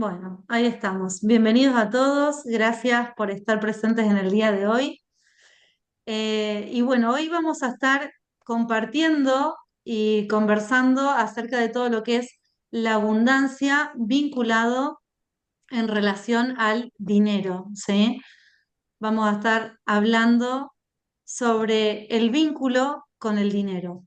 Bueno, ahí estamos. Bienvenidos a todos. Gracias por estar presentes en el día de hoy. Y bueno, hoy vamos a estar compartiendo y conversando acerca de todo lo que es la abundancia vinculado en relación al dinero, ¿sí? Vamos a estar hablando sobre el vínculo con el dinero.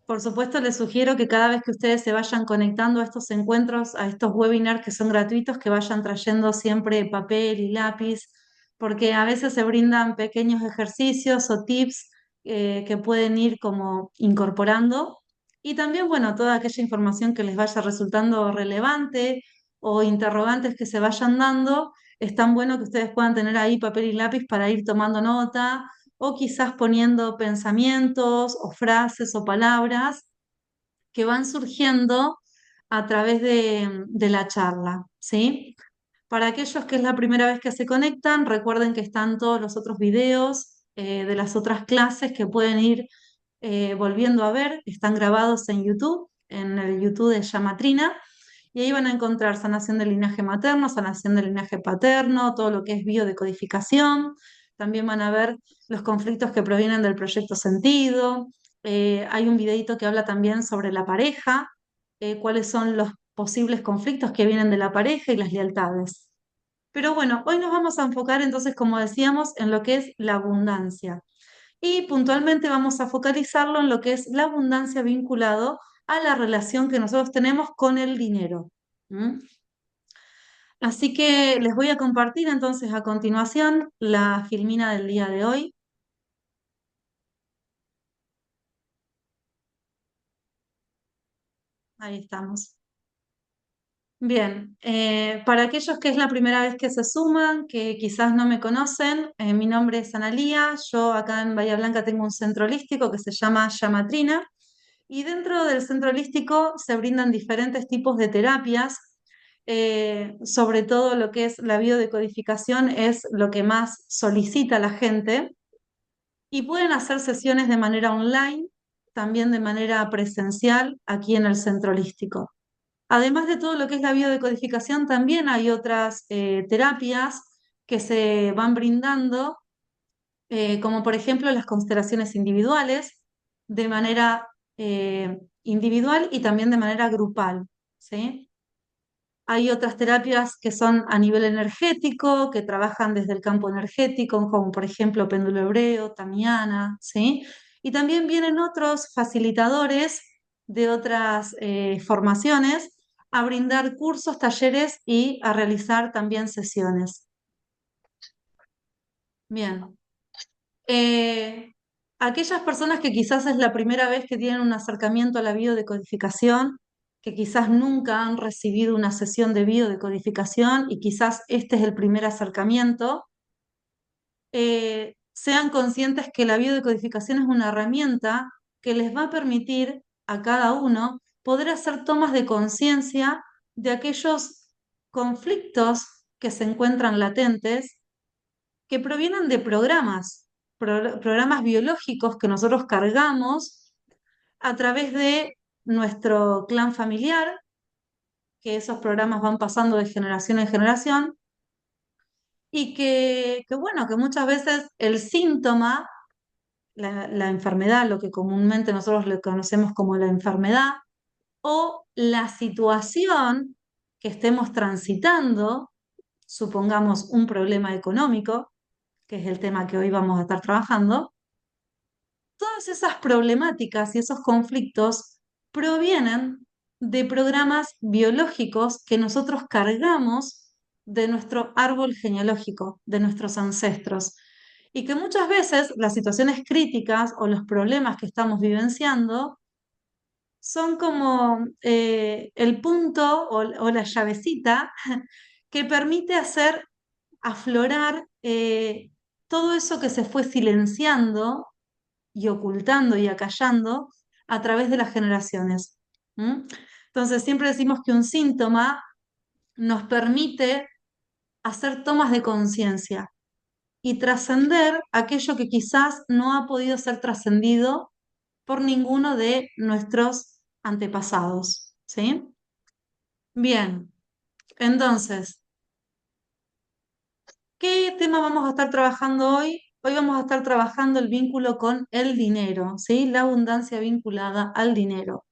Por supuesto, les sugiero que cada vez que ustedes se vayan conectando a estos encuentros, a estos webinars que son gratuitos, que vayan trayendo siempre papel y lápiz, porque a veces se brindan pequeños ejercicios o tips que pueden ir como incorporando. Y también, bueno, toda aquella información que les vaya resultando relevante o interrogantes que se vayan dando, es tan bueno que ustedes puedan tener ahí papel y lápiz para ir tomando nota o quizás poniendo pensamientos o frases o palabras que van surgiendo a través de la charla, ¿sí? Para aquellos que es la primera vez que se conectan, recuerden que están todos los otros videos de las otras clases que pueden ir volviendo a ver, están grabados en YouTube, en el YouTube de Yamatrina, y ahí van a encontrar sanación del linaje materno, sanación del linaje paterno, todo lo que es biodecodificación. También van a ver los conflictos que provienen del proyecto Sentido. Hay un videito que habla también sobre la pareja, cuáles son los posibles conflictos que vienen de la pareja y las lealtades. Pero bueno, hoy nos vamos a enfocar entonces, como decíamos, en lo que es la abundancia. Y puntualmente vamos a focalizarlo en lo que es la abundancia vinculado a la relación que nosotros tenemos con el dinero. ¿Mm? Así que les voy a compartir entonces a continuación la filmina del día de hoy. Ahí estamos. Bien, para aquellos que es la primera vez que se suman, que quizás no me conocen, mi nombre es Analía, yo acá en Bahía Blanca tengo un centro holístico que se llama Llamatrina y dentro del centro holístico se brindan diferentes tipos de terapias, sobre todo lo que es la biodecodificación es lo que más solicita la gente y pueden hacer sesiones de manera online, también de manera presencial aquí en el centro holístico. Además de todo lo que es la biodecodificación, también hay otras terapias que se van brindando, como por ejemplo las constelaciones individuales, de manera individual y también de manera grupal, ¿sí? Hay otras terapias que son a nivel energético, que trabajan desde el campo energético, como por ejemplo péndulo hebreo, tamiana, ¿sí? Y también vienen otros facilitadores de otras formaciones a brindar cursos, talleres y a realizar también sesiones. Bien. Eh, Aquellas personas que quizás es la primera vez que tienen un acercamiento a la biodecodificación, que quizás nunca han recibido una sesión de biodecodificación y quizás este es el primer acercamiento, sean conscientes que la biodecodificación es una herramienta que les va a permitir a cada uno poder hacer tomas de conciencia de aquellos conflictos que se encuentran latentes que provienen de programas, programas biológicos que nosotros cargamos a través de nuestro clan familiar, que esos programas van pasando de generación en generación, y bueno, que muchas veces el síntoma, la enfermedad, lo que comúnmente nosotros le conocemos como la enfermedad, o la situación que estemos transitando, supongamos un problema económico, que es el tema que hoy vamos a estar trabajando, todas esas problemáticas y esos conflictos provienen de programas biológicos que nosotros cargamos de nuestro árbol genealógico, de nuestros ancestros. Y que muchas veces las situaciones críticas o los problemas que estamos vivenciando son como el punto o la llavecita que permite hacer aflorar todo eso que se fue silenciando y ocultando y acallando a través de las generaciones. ¿Mm? Entonces, siempre decimos que un síntoma nos permite hacer tomas de conciencia y trascender aquello que quizás no ha podido ser trascendido por ninguno de nuestros antepasados. ¿Sí? Bien. Entonces, ¿qué tema vamos a estar trabajando hoy? Hoy vamos a estar trabajando el vínculo con el dinero, ¿sí? La abundancia vinculada al dinero.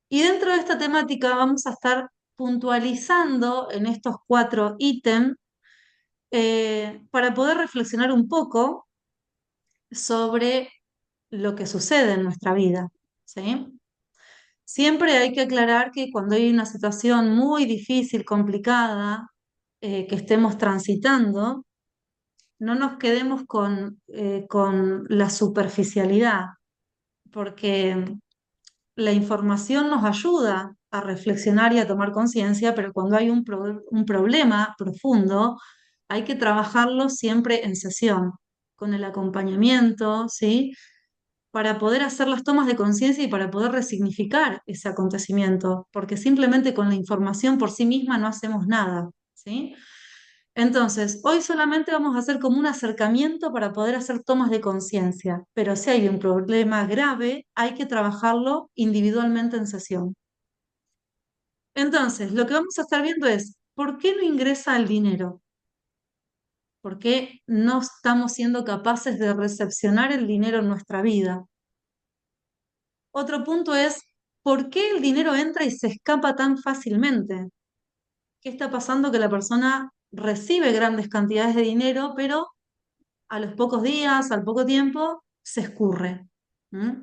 Y dentro de esta temática vamos a estar puntualizando en estos 4 ítems para poder reflexionar un poco sobre lo que sucede en nuestra vida, ¿sí? Siempre hay que aclarar que cuando hay una situación muy difícil, complicada, que estemos transitando, no nos quedemos con la superficialidad, porque la información nos ayuda a reflexionar y a tomar conciencia, pero cuando hay un problema profundo, hay que trabajarlo siempre en sesión, con el acompañamiento, ¿sí? Para poder hacer las tomas de conciencia y para poder resignificar ese acontecimiento, porque simplemente con la información por sí misma no hacemos nada, ¿sí? Entonces, hoy solamente vamos a hacer como un acercamiento para poder hacer tomas de conciencia, pero si hay un problema grave, hay que trabajarlo individualmente en sesión. Entonces, lo que vamos a estar viendo es, ¿por qué no ingresa el dinero? ¿Por qué no estamos siendo capaces de recepcionar el dinero en nuestra vida? Otro punto es, ¿por qué el dinero entra y se escapa tan fácilmente? ¿Qué está pasando que la persona recibe grandes cantidades de dinero, pero a los pocos días, al poco tiempo, se escurre? ¿Mm?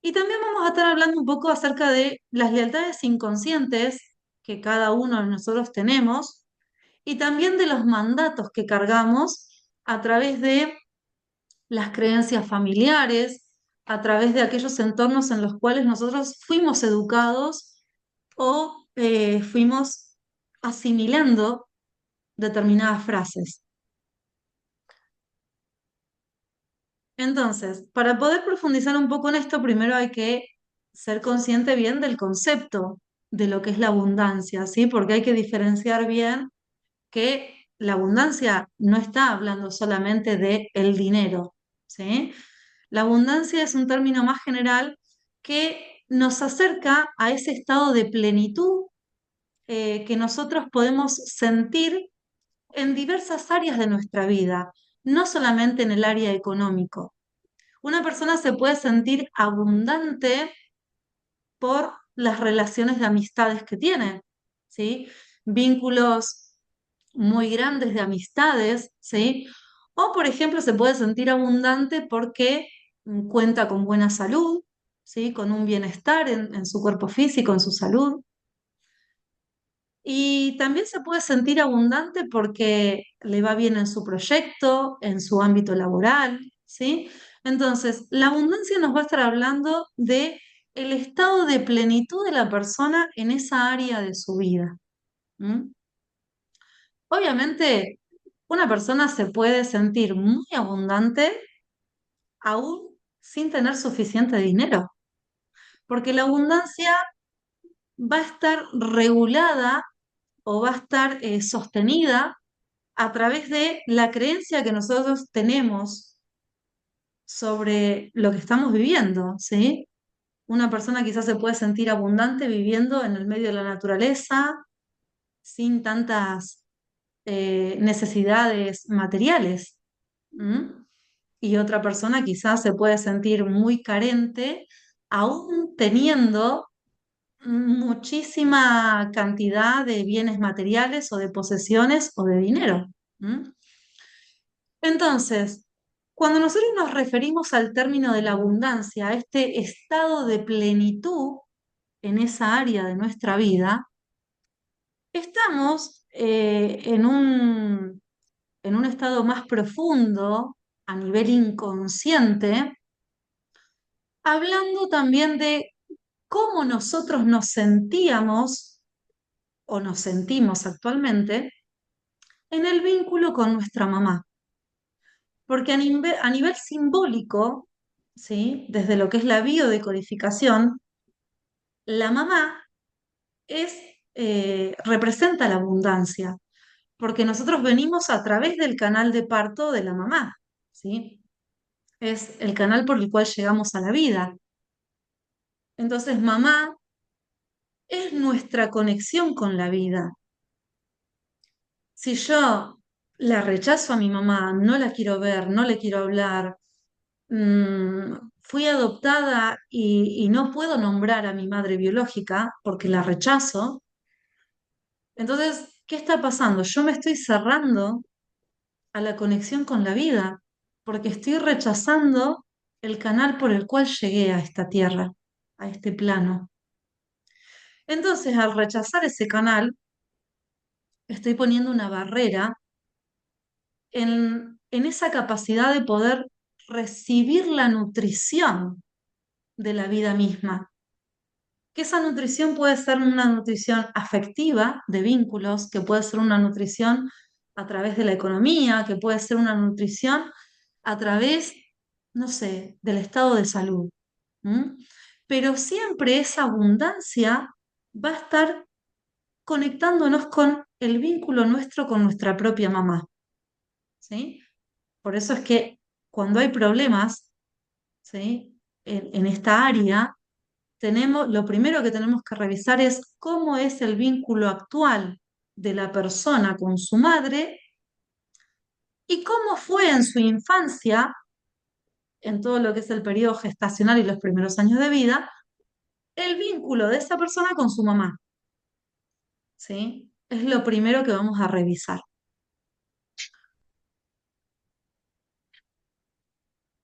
Y también vamos a estar hablando un poco acerca de las lealtades inconscientes que cada uno de nosotros tenemos y también de los mandatos que cargamos a través de las creencias familiares, a través de aquellos entornos en los cuales nosotros fuimos educados o fuimos asimilando determinadas frases. Entonces, para poder profundizar un poco en esto, primero hay que ser consciente bien del concepto de lo que es la abundancia, ¿sí? Porque hay que diferenciar bien que la abundancia no está hablando solamente de el dinero, ¿sí? La abundancia es un término más general que nos acerca a ese estado de plenitud que nosotros podemos sentir en diversas áreas de nuestra vida, no solamente en el área económico. Una persona se puede sentir abundante por las relaciones de amistades que tiene, ¿sí? Vínculos muy grandes de amistades, ¿sí? O, por ejemplo, se puede sentir abundante porque cuenta con buena salud, ¿sí? Con un bienestar en su cuerpo físico, en su salud. Y también se puede sentir abundante porque le va bien en su proyecto, en su ámbito laboral, ¿sí? Entonces, la abundancia nos va a estar hablando de el estado de plenitud de la persona en esa área de su vida. ¿M? Obviamente, una persona se puede sentir muy abundante aún sin tener suficiente dinero, porque la abundancia va a estar regulada o va a estar sostenida a través de la creencia que nosotros tenemos sobre lo que estamos viviendo, ¿sí? Una persona quizás se puede sentir abundante viviendo en el medio de la naturaleza, sin tantas necesidades materiales. ¿M? Y otra persona quizás se puede sentir muy carente, aún teniendo muchísima cantidad de bienes materiales o de posesiones o de dinero. ¿M? Entonces, cuando nosotros nos referimos al término de la abundancia, a este estado de plenitud en esa área de nuestra vida, estamos en un estado más profundo, a nivel inconsciente, hablando también de cómo nosotros nos sentíamos o nos sentimos actualmente en el vínculo con nuestra mamá. Porque a nivel simbólico, ¿sí? Desde lo que es la biodecodificación, la mamá es, representa la abundancia, porque nosotros venimos a través del canal de parto de la mamá, ¿sí? Es el canal por el cual llegamos a la vida. Entonces, mamá es nuestra conexión con la vida. Si yo la rechazo a mi mamá, no la quiero ver, no le quiero hablar, fui adoptada y no puedo nombrar a mi madre biológica porque la rechazo, entonces, ¿qué está pasando? Yo me estoy cerrando a la conexión con la vida porque estoy rechazando el canal por el cual llegué a esta tierra, a este plano. Entonces, al rechazar ese canal, estoy poniendo una barrera en esa capacidad de poder recibir la nutrición de la vida misma. Que esa nutrición puede ser una nutrición afectiva, de vínculos, que puede ser una nutrición a través de la economía, que puede ser una nutrición a través, no sé, del estado de salud. ¿M? Pero siempre esa abundancia va a estar conectándonos con el vínculo nuestro con nuestra propia mamá. ¿Sí? Por eso es que cuando hay problemas, ¿sí? En esta área, lo primero que tenemos que revisar es cómo es el vínculo actual de la persona con su madre y cómo fue en su infancia, en todo lo que es el periodo gestacional y los primeros años de vida, el vínculo de esa persona con su mamá. ¿Sí? Es lo primero que vamos a revisar.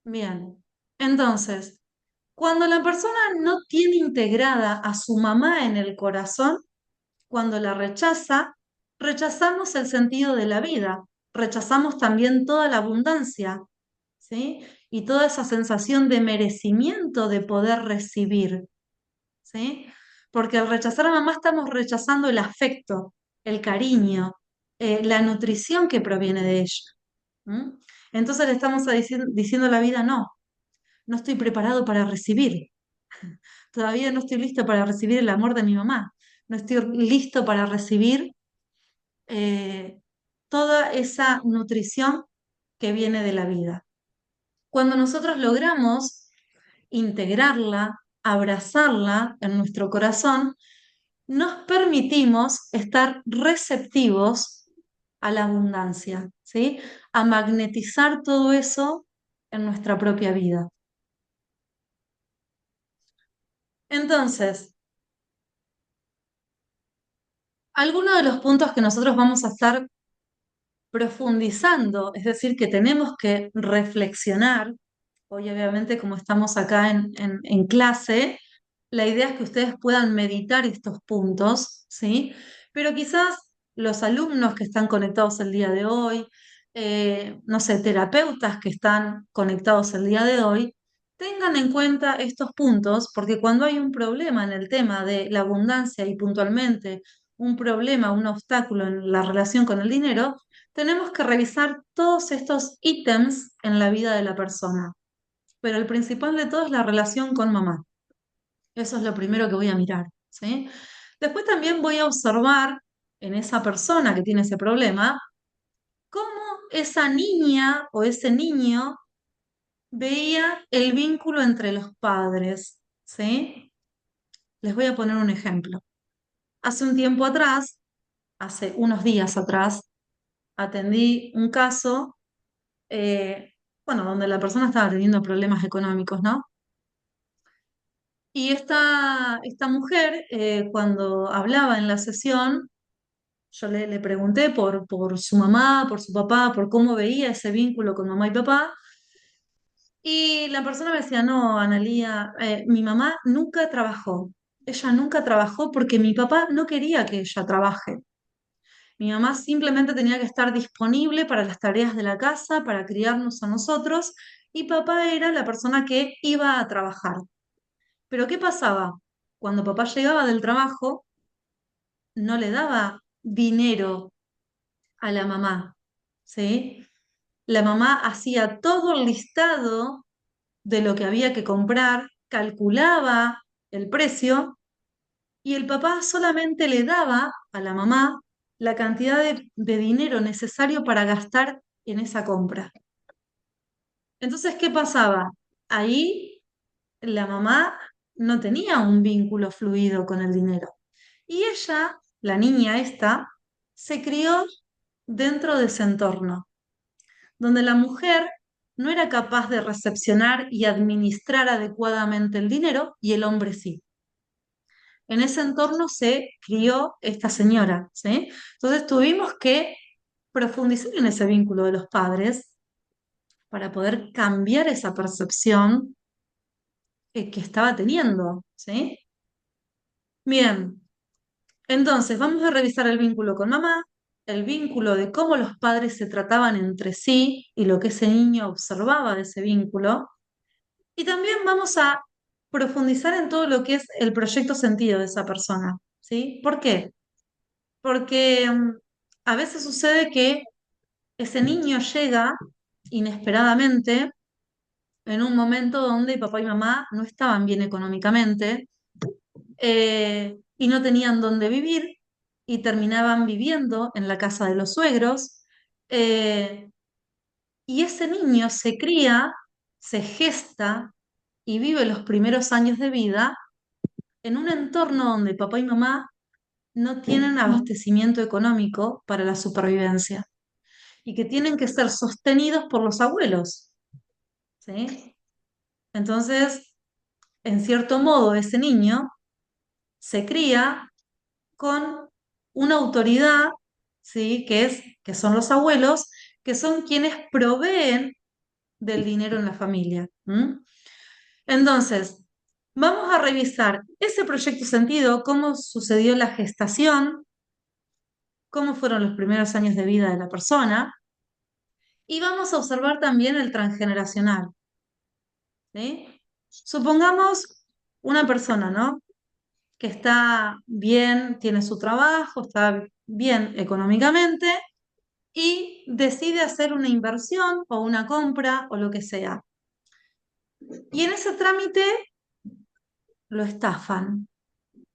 Bien, entonces, cuando la persona no tiene integrada a su mamá en el corazón, cuando la rechaza, rechazamos el sentido de la vida, rechazamos también toda la abundancia, ¿sí? Y toda esa sensación de merecimiento de poder recibir, ¿sí? Porque al rechazar a mamá estamos rechazando el afecto, el cariño, la nutrición que proviene de ella. ¿M? Entonces le estamos diciendo a la vida, no, no estoy preparado para recibir. Todavía no estoy listo para recibir el amor de mi mamá. No estoy listo para recibir eh, toda esa nutrición que viene de la vida. Cuando nosotros logramos integrarla, abrazarla en nuestro corazón, nos permitimos estar receptivos a la abundancia, ¿sí? A magnetizar todo eso en nuestra propia vida. Entonces, algunos de los puntos que nosotros vamos a estar profundizando, es decir, que tenemos que reflexionar. Hoy, obviamente, como estamos acá en clase, la idea es que ustedes puedan meditar estos puntos, ¿sí? Pero quizás los alumnos que están conectados el día de hoy, no sé, terapeutas que están conectados el día de hoy, tengan en cuenta estos puntos, porque cuando hay un problema en el tema de la abundancia y puntualmente un problema, un obstáculo en la relación con el dinero, tenemos que revisar todos estos ítems en la vida de la persona. Pero el principal de todo es la relación con mamá. Eso es lo primero que voy a mirar, ¿sí? Después también voy a observar en esa persona que tiene ese problema cómo esa niña o ese niño veía el vínculo entre los padres, ¿sí? Les voy a poner un ejemplo. Hace un tiempo atrás, hace unos días atrás, atendí un caso, eh, bueno, donde la persona estaba teniendo problemas económicos, ¿no? Y esta mujer, cuando hablaba en la sesión, yo le pregunté por su mamá, por su papá, por cómo veía ese vínculo con mamá y papá, y la persona me decía, no, Analía, mi mamá nunca trabajó. Ella nunca trabajó porque mi papá no quería que ella trabaje. Mi mamá simplemente tenía que estar disponible para las tareas de la casa, para criarnos a nosotros, y papá era la persona que iba a trabajar. Pero ¿qué pasaba? Cuando papá llegaba del trabajo, no le daba dinero a la mamá, ¿sí? La mamá hacía todo el listado de lo que había que comprar, calculaba el precio y el papá solamente le daba a la mamá la cantidad de dinero necesario para gastar en esa compra. Entonces, ¿qué pasaba? Ahí la mamá no tenía un vínculo fluido con el dinero. Y ella, la niña esta, se crió dentro de ese entorno, donde la mujer no era capaz de recepcionar y administrar adecuadamente el dinero y el hombre sí. En ese entorno se crió esta señora, ¿sí? Entonces tuvimos que profundizar en ese vínculo de los padres para poder cambiar esa percepción que estaba teniendo, ¿sí? Bien, entonces vamos a revisar el vínculo con mamá, el vínculo de cómo los padres se trataban entre sí y lo que ese niño observaba de ese vínculo. Y también vamos a profundizar en todo lo que es el proyecto sentido de esa persona, ¿sí? ¿Por qué? Porque a veces sucede que ese niño llega inesperadamente en un momento donde papá y mamá no estaban bien económicamente y no tenían dónde vivir y terminaban viviendo en la casa de los suegros. eh, y ese niño se cría, se gesta y vive los primeros años de vida en un entorno donde papá y mamá no tienen abastecimiento económico para la supervivencia y que tienen que ser sostenidos por los abuelos, ¿sí? Entonces, en cierto modo, ese niño se cría con una autoridad, ¿sí? Que son los abuelos, que son quienes proveen del dinero en la familia. ¿M? Entonces, vamos a revisar ese proyecto sentido, cómo sucedió la gestación, cómo fueron los primeros años de vida de la persona, y vamos a observar también el transgeneracional, ¿sí? Supongamos una persona, ¿no? Que está bien, tiene su trabajo, está bien económicamente y decide hacer una inversión o una compra o lo que sea. Y en ese trámite lo estafan.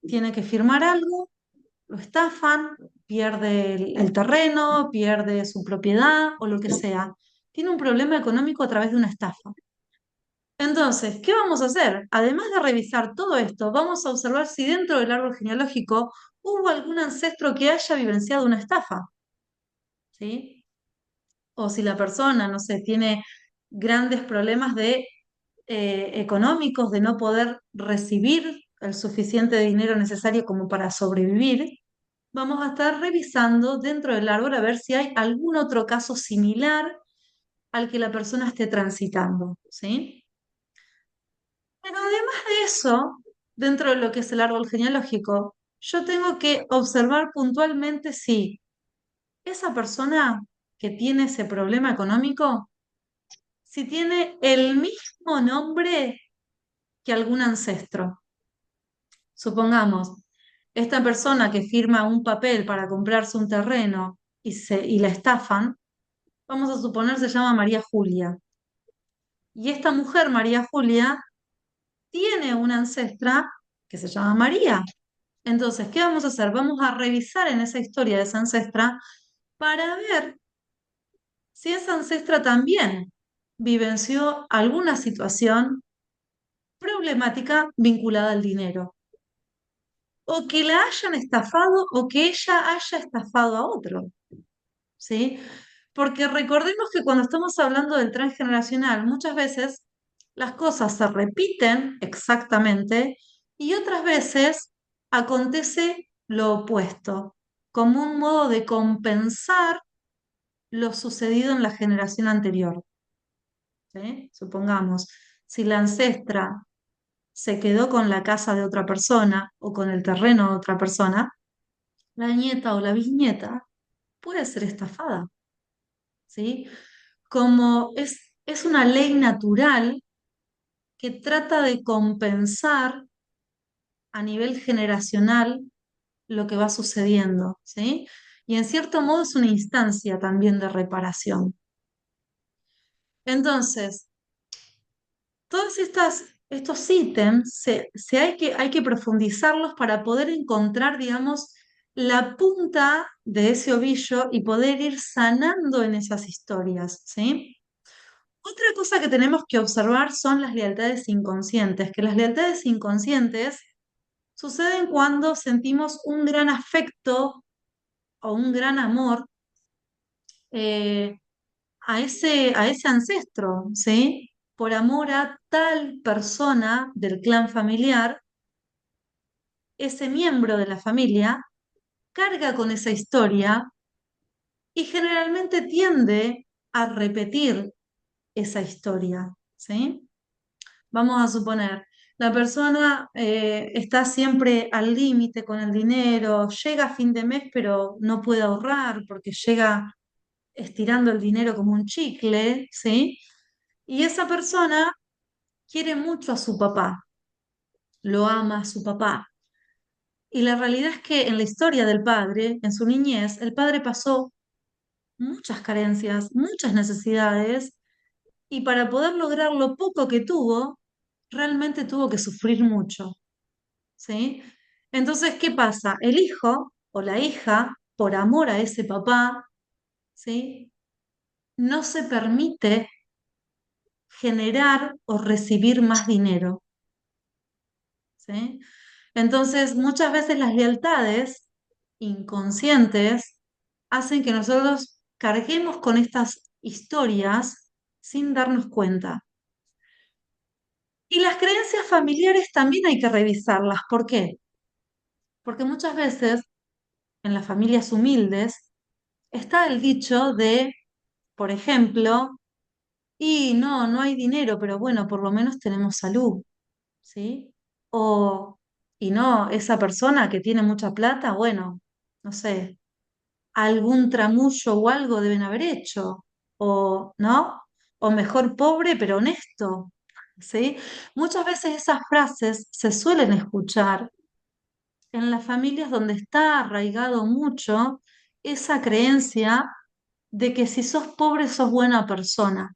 Tiene que firmar algo, lo estafan, pierde el terreno, pierde su propiedad o lo que sea. Tiene un problema económico a través de una estafa. Entonces, ¿qué vamos a hacer? Además de revisar todo esto, vamos a observar si dentro del árbol genealógico hubo algún ancestro que haya vivenciado una estafa, ¿sí? O si la persona, no sé, tiene grandes problemas económicos, de no poder recibir el suficiente dinero necesario como para sobrevivir, vamos a estar revisando dentro del árbol a ver si hay algún otro caso similar al que la persona esté transitando, ¿sí? Pero además de eso, dentro de lo que es el árbol genealógico, yo tengo que observar puntualmente si esa persona que tiene ese problema económico, si tiene el mismo nombre que algún ancestro. Supongamos, esta persona que firma un papel para comprarse un terreno y la estafan, vamos a suponer se llama María Julia. Y esta mujer, María Julia, tiene una ancestra que se llama María. Entonces, ¿qué vamos a hacer? Vamos a revisar en esa historia de esa ancestra para ver si esa ancestra también vivenció alguna situación problemática vinculada al dinero, o que la hayan estafado o que ella haya estafado a otro, ¿sí? Porque recordemos que cuando estamos hablando del transgeneracional, muchas veces las cosas se repiten exactamente y otras veces acontece lo opuesto, como un modo de compensar lo sucedido en la generación anterior, ¿sí? Supongamos, si la ancestra se quedó con la casa de otra persona o con el terreno de otra persona, la nieta o la bisnieta puede ser estafada, ¿sí? Como es una ley natural que trata de compensar a nivel generacional lo que va sucediendo, ¿sí? Y en cierto modo es una instancia también de reparación. Entonces, todos estos ítems hay que profundizarlos para poder encontrar, digamos, la punta de ese ovillo y poder ir sanando en esas historias, ¿sí? Otra cosa que tenemos que observar son las lealtades inconscientes, que las lealtades inconscientes suceden cuando sentimos un gran afecto o un gran amor eh, a ese ancestro, ¿sí? Por amor a tal persona del clan familiar, ese miembro de la familia carga con esa historia y generalmente tiende a repetir esa historia, ¿sí? Vamos a suponer, la persona está siempre al límite con el dinero, llega a fin de mes pero no puede ahorrar porque llega estirando el dinero como un chicle, ¿sí? Y esa persona quiere mucho a su papá, lo ama a su papá. Y la realidad es que en la historia del padre, en su niñez, el padre pasó muchas carencias, muchas necesidades, y para poder lograr lo poco que tuvo, realmente tuvo que sufrir mucho, ¿sí? Entonces, ¿qué pasa? El hijo o la hija, por amor a ese papá, ¿sí? No se permite generar o recibir más dinero, ¿sí? Entonces, muchas veces las lealtades inconscientes hacen que nosotros carguemos con estas historias sin darnos cuenta. Y las creencias familiares también hay que revisarlas. ¿Por qué? Porque muchas veces en las familias humildes está el dicho de, por ejemplo, y no, no hay dinero, pero bueno, por lo menos tenemos salud, ¿sí? O, y no, esa persona que tiene mucha plata, bueno, no sé, algún tramullo o algo deben haber hecho, o, ¿no? O mejor pobre pero honesto, ¿sí? Muchas veces esas frases se suelen escuchar en las familias donde está arraigado mucho esa creencia de que si sos pobre sos buena persona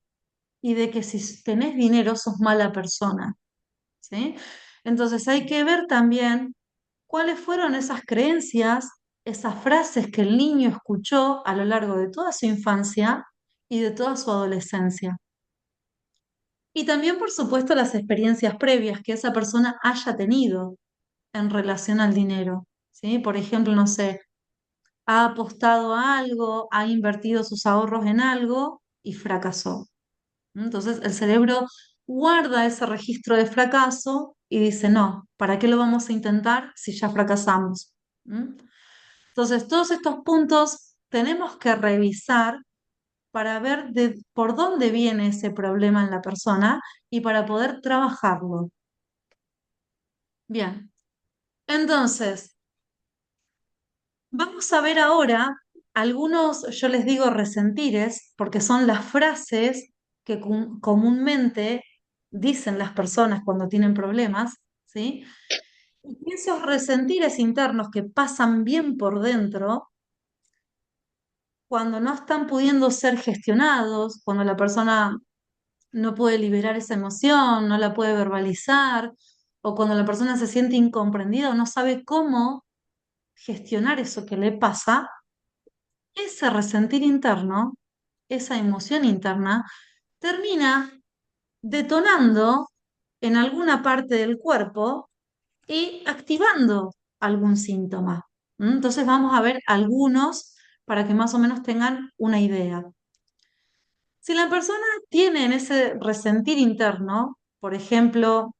y de que si tenés dinero sos mala persona, ¿sí? Entonces hay que ver también cuáles fueron esas creencias, esas frases que el niño escuchó a lo largo de toda su infancia y de toda su adolescencia. Y también, por supuesto, las experiencias previas que esa persona haya tenido en relación al dinero, ¿sí? Por ejemplo, no sé, ha apostado a algo, ha invertido sus ahorros en algo y fracasó. Entonces el cerebro guarda ese registro de fracaso y dice, no, ¿para qué lo vamos a intentar si ya fracasamos? ¿Mm? Entonces todos estos puntos tenemos que revisar para ver por dónde viene ese problema en la persona y para poder trabajarlo. Bien, entonces vamos a ver ahora algunos, yo les digo resentires, porque son las frases que comúnmente dicen las personas cuando tienen problemas, ¿sí? Y esos resentires internos que pasan bien por dentro, cuando no están pudiendo ser gestionados, cuando la persona no puede liberar esa emoción, no la puede verbalizar, o cuando la persona se siente incomprendida o no sabe cómo gestionar eso que le pasa, ese resentir interno, esa emoción interna, termina detonando en alguna parte del cuerpo y activando algún síntoma. Entonces vamos a ver algunos para que más o menos tengan una idea. Si la persona tiene en ese resentir interno, por ejemplo,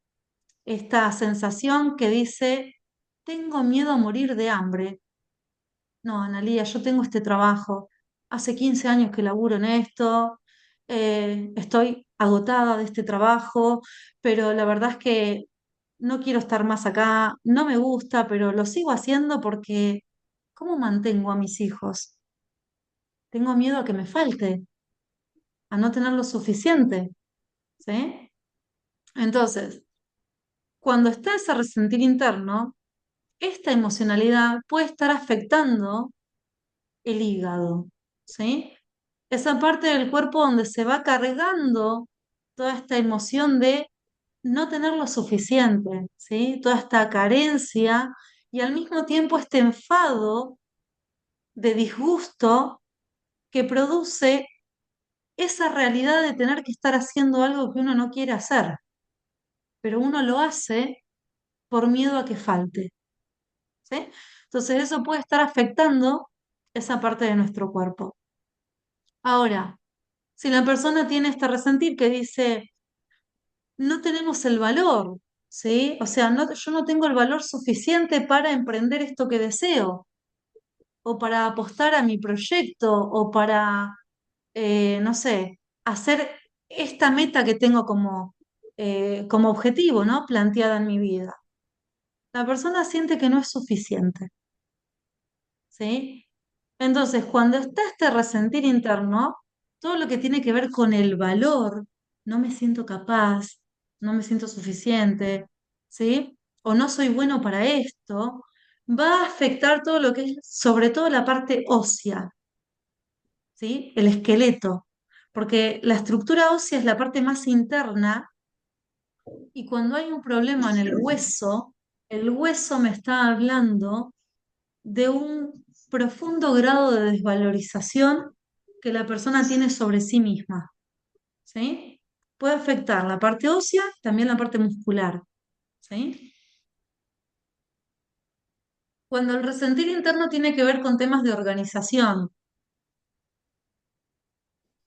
esta sensación que dice, tengo miedo a morir de hambre. No, Analía, yo tengo este trabajo. Hace 15 años que laburo en esto. Estoy agotada de este trabajo, pero la verdad es que no quiero estar más acá. No me gusta, pero lo sigo haciendo porque ¿cómo mantengo a mis hijos? Tengo miedo a que me falte, a no tener lo suficiente, ¿sí? Entonces, cuando está ese resentir interno, esta emocionalidad puede estar afectando el hígado, ¿sí? Esa parte del cuerpo donde se va cargando toda esta emoción de no tener lo suficiente, ¿sí? Toda esta carencia y al mismo tiempo este enfado de disgusto que produce esa realidad de tener que estar haciendo algo que uno no quiere hacer, pero uno lo hace por miedo a que falte, ¿sí? Entonces eso puede estar afectando esa parte de nuestro cuerpo. Ahora, si la persona tiene este resentir que dice, no tenemos el valor, ¿sí? O sea, yo no tengo el valor suficiente para emprender esto que deseo, o para apostar a mi proyecto, o para, no sé, hacer esta meta que tengo como objetivo, ¿no? Planteada en mi vida. La persona siente que no es suficiente, ¿sí? Entonces, cuando está este resentir interno, todo lo que tiene que ver con el valor, no me siento capaz, no me siento suficiente, ¿sí? O no soy bueno para esto, va a afectar todo lo que es, sobre todo la parte ósea, ¿sí? El esqueleto, porque la estructura ósea es la parte más interna y cuando hay un problema en el hueso me está hablando de un profundo grado de desvalorización que la persona tiene sobre sí misma, ¿sí? Puede afectar la parte ósea, también la parte muscular, ¿sí? Cuando el resentir interno tiene que ver con temas de organización,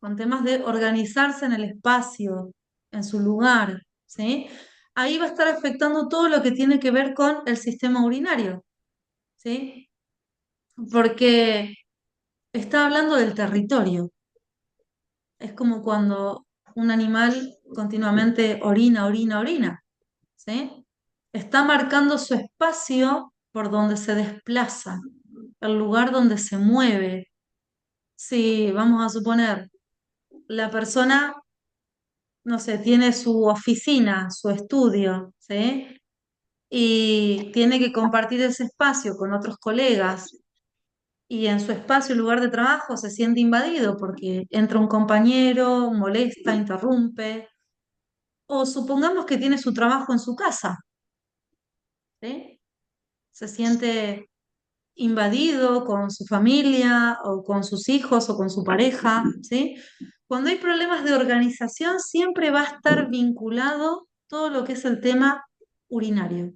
con temas de organizarse en el espacio, en su lugar, ¿sí? Ahí va a estar afectando todo lo que tiene que ver con el sistema urinario, ¿sí? Porque está hablando del territorio. Es como cuando un animal continuamente orina, orina, orina, ¿sí? Está marcando su espacio por donde se desplaza, el lugar donde se mueve. Si vamos a suponer, la persona, no sé, tiene su oficina, su estudio, ¿sí? Y tiene que compartir ese espacio con otros colegas y en su espacio, lugar de trabajo, se siente invadido porque entra un compañero, molesta, interrumpe. O supongamos que tiene su trabajo en su casa, ¿sí? Se siente invadido con su familia o con sus hijos o con su pareja, ¿sí? Cuando hay problemas de organización, siempre va a estar vinculado todo lo que es el tema urinario.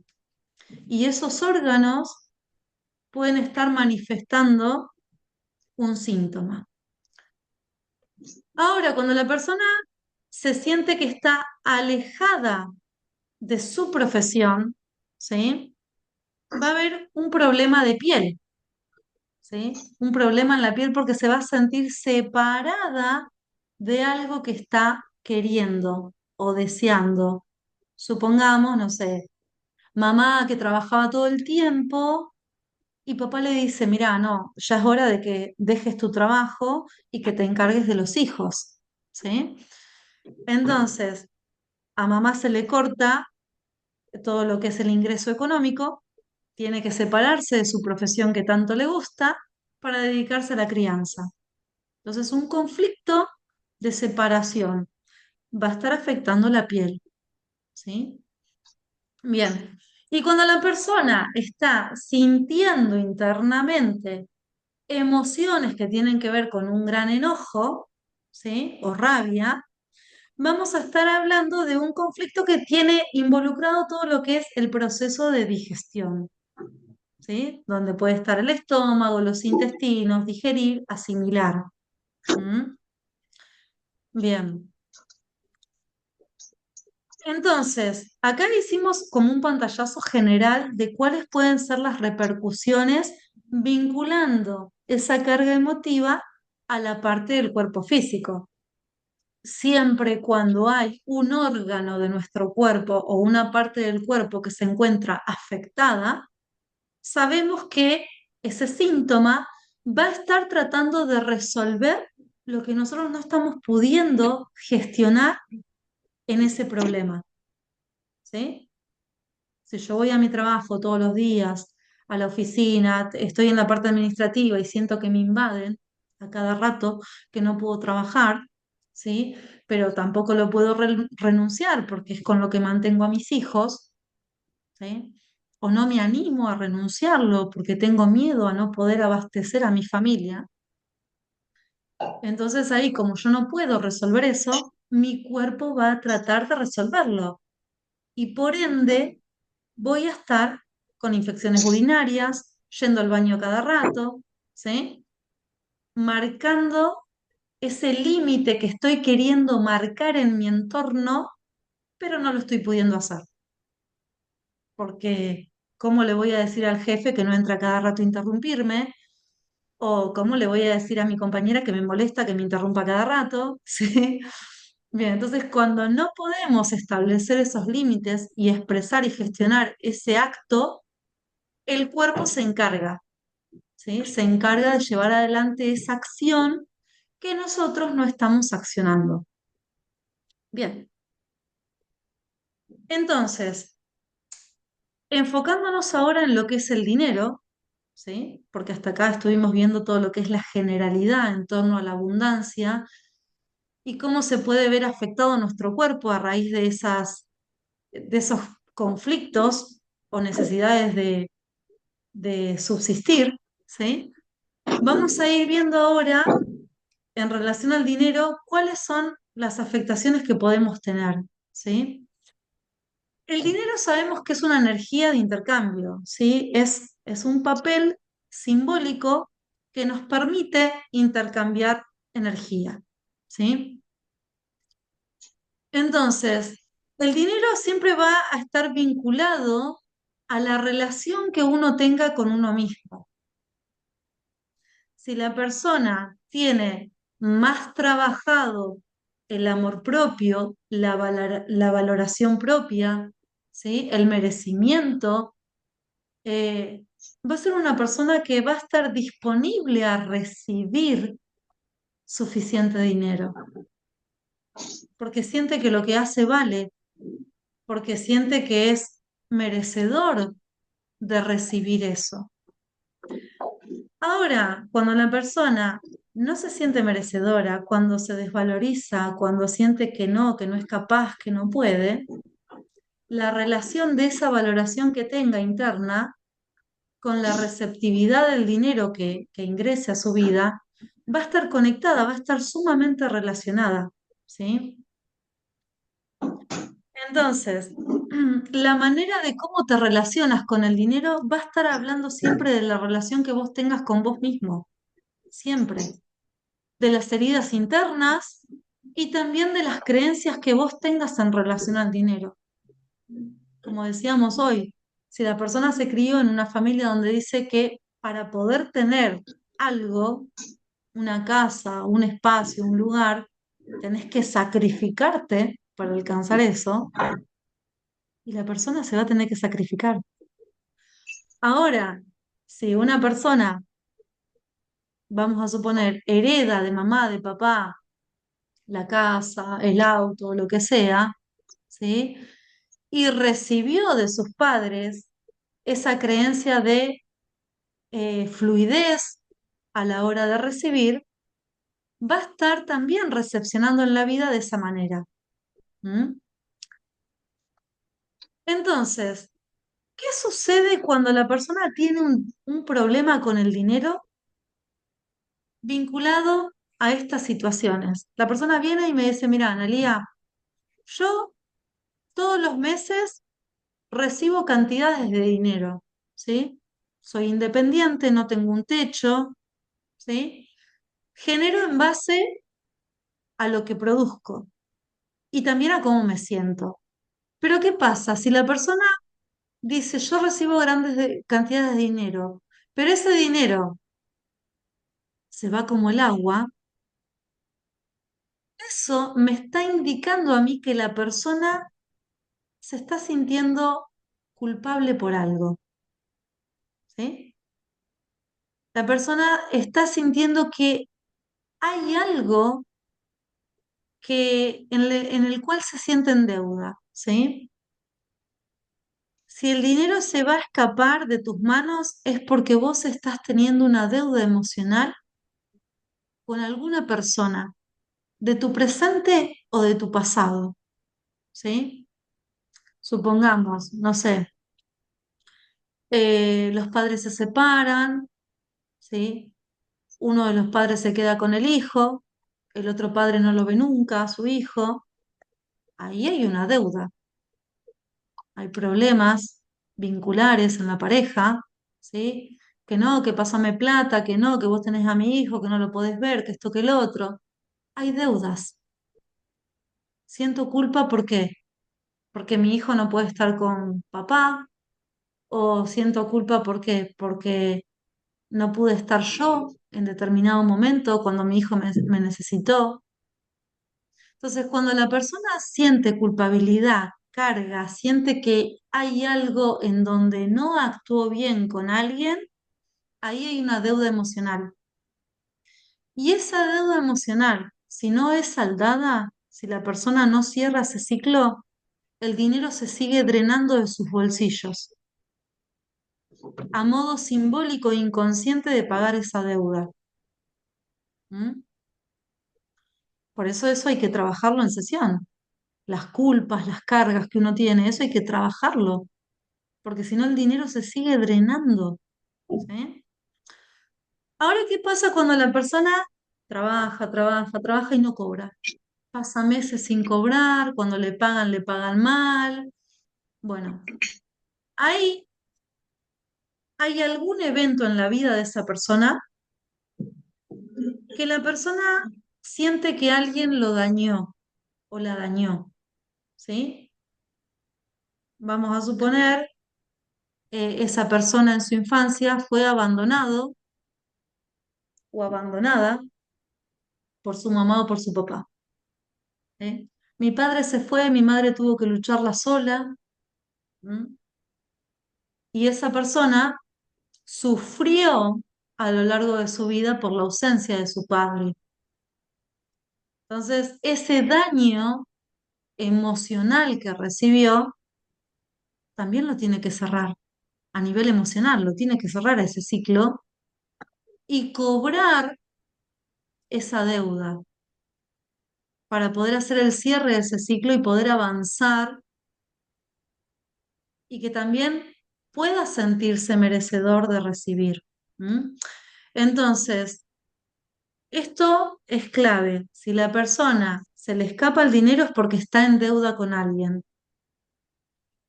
Y esos órganos pueden estar manifestando un síntoma. Ahora, cuando la persona se siente que está alejada de su profesión, ¿sí? Va a haber un problema de piel, ¿sí? Un problema en la piel porque se va a sentir separada de algo que está queriendo o deseando. Supongamos, no sé, mamá que trabajaba todo el tiempo y papá le dice, mira, no, ya es hora de que dejes tu trabajo y que te encargues de los hijos, ¿sí? Entonces, a mamá se le corta todo lo que es el ingreso económico, tiene que separarse de su profesión que tanto le gusta para dedicarse a la crianza. Entonces, un conflicto de separación va a estar afectando la piel, ¿sí? Bien. Y cuando la persona está sintiendo internamente emociones que tienen que ver con un gran enojo, ¿sí? O rabia, vamos a estar hablando de un conflicto que tiene involucrado todo lo que es el proceso de digestión, ¿sí? Donde puede estar el estómago, los intestinos, digerir, asimilar. ¿Mm? Bien. Entonces, acá hicimos como un pantallazo general de cuáles pueden ser las repercusiones vinculando esa carga emotiva a la parte del cuerpo físico. Siempre cuando hay un órgano de nuestro cuerpo o una parte del cuerpo que se encuentra afectada, sabemos que ese síntoma va a estar tratando de resolver lo que nosotros no estamos pudiendo gestionar en ese problema, ¿sí? Si yo voy a mi trabajo todos los días, a la oficina, estoy en la parte administrativa y siento que me invaden a cada rato, que no puedo trabajar, ¿sí? Pero tampoco lo puedo renunciar porque es con lo que mantengo a mis hijos, ¿sí? O no me animo a renunciarlo porque tengo miedo a no poder abastecer a mi familia. Entonces ahí, como yo no puedo resolver eso, mi cuerpo va a tratar de resolverlo. Y por ende, voy a estar con infecciones urinarias, yendo al baño cada rato, ¿sí? Marcando ese límite que estoy queriendo marcar en mi entorno, pero no lo estoy pudiendo hacer. Porque, ¿cómo le voy a decir al jefe que no entra cada rato a interrumpirme? ¿O cómo le voy a decir a mi compañera que me molesta que me interrumpa cada rato? ¿Sí? Bien, entonces cuando no podemos establecer esos límites y expresar y gestionar ese acto, el cuerpo se encarga, ¿sí? Se encarga de llevar adelante esa acción que nosotros no estamos accionando. Bien, entonces, enfocándonos ahora en lo que es el dinero, ¿sí? Porque hasta acá estuvimos viendo todo lo que es la generalidad en torno a la abundancia y cómo se puede ver afectado nuestro cuerpo a raíz de esos conflictos o necesidades de subsistir, ¿sí? Vamos a ir viendo ahora, en relación al dinero, cuáles son las afectaciones que podemos tener, ¿sí? El dinero sabemos que es una energía de intercambio, ¿sí? Es un papel simbólico que nos permite intercambiar energía, ¿sí? Entonces, el dinero siempre va a estar vinculado a la relación que uno tenga con uno mismo. Si la persona tiene más trabajado el amor propio, la valoración propia, ¿sí? El merecimiento, eh, va a ser una persona que va a estar disponible a recibir suficiente dinero, porque siente que lo que hace vale, porque siente que es merecedor de recibir eso. Ahora, cuando la persona no se siente merecedora, cuando se desvaloriza, cuando siente que no es capaz, que no puede, la relación de esa valoración que tenga interna con la receptividad del dinero que ingrese a su vida va a estar conectada, va a estar sumamente relacionada, ¿sí? Entonces, la manera de cómo te relacionas con el dinero va a estar hablando siempre de la relación que vos tengas con vos mismo, siempre, de las heridas internas y también de las creencias que vos tengas en relación al dinero. Como decíamos hoy, si la persona se crió en una familia donde dice que para poder tener algo, una casa, un espacio, un lugar, tenés que sacrificarte para alcanzar eso, y la persona se va a tener que sacrificar. Ahora, si una persona, vamos a suponer, hereda de mamá, de papá, la casa, el auto, lo que sea, ¿sí? Y recibió de sus padres esa creencia de fluidez a la hora de recibir, va a estar también recepcionando en la vida de esa manera. ¿Mm? Entonces, ¿qué sucede cuando la persona tiene un problema con el dinero vinculado a estas situaciones? La persona viene y me dice, mira, Analía, yo todos los meses recibo cantidades de dinero, ¿sí? Soy independiente, no tengo un techo, ¿sí? Genero en base a lo que produzco y también a cómo me siento. Pero ¿qué pasa? Si la persona dice, yo recibo cantidades de dinero, pero ese dinero se va como el agua, eso me está indicando a mí que la persona se está sintiendo culpable por algo, ¿sí? La persona está sintiendo que hay algo en el cual se siente en deuda, ¿sí? Si el dinero se va a escapar de tus manos es porque vos estás teniendo una deuda emocional con alguna persona, de tu presente o de tu pasado, ¿sí? Supongamos, no sé, los padres se separan, ¿sí? Uno de los padres se queda con el hijo, el otro padre no lo ve nunca, a su hijo. Ahí hay una deuda, hay problemas vinculares en la pareja, ¿sí? Que no, que pásame plata, que no, que vos tenés a mi hijo, que no lo podés ver, que esto, que el otro. hay deudas. Siento culpa, ¿por qué? Porque mi hijo no puede estar con papá, o siento culpa, ¿por qué? Porque no pude estar yo en determinado momento cuando mi hijo me necesitó. Entonces, cuando la persona siente culpabilidad, carga, siente que hay algo en donde no actuó bien con alguien, ahí hay una deuda emocional. Y esa deuda emocional, si no es saldada, si la persona no cierra ese ciclo, el dinero se sigue drenando de sus bolsillos, a modo simbólico e inconsciente de pagar esa deuda. ¿Mm? Por eso hay que trabajarlo en sesión. Las culpas, las cargas que uno tiene, eso hay que trabajarlo, porque si no el dinero se sigue drenando. ¿Sí? Ahora, ¿qué pasa cuando la persona trabaja y no cobra? Pasa meses sin cobrar, cuando le pagan mal. Bueno, ¿hay, hay algún evento en la vida de esa persona que la persona siente que alguien lo dañó o la dañó? ¿Sí? Vamos a suponer, esa persona en su infancia fue abandonado o abandonada por su mamá o por su papá. ¿Sí? Mi padre se fue, mi madre tuvo que lucharla sola. ¿M? Y esa persona sufrió a lo largo de su vida por la ausencia de su padre. Entonces, ese daño emocional que recibió también lo tiene que cerrar a nivel emocional, lo tiene que cerrar ese ciclo y cobrar esa deuda para poder hacer el cierre de ese ciclo y poder avanzar y que también pueda sentirse merecedor de recibir. ¿M? Entonces, esto es clave. Si la persona se le escapa el dinero es porque está en deuda con alguien.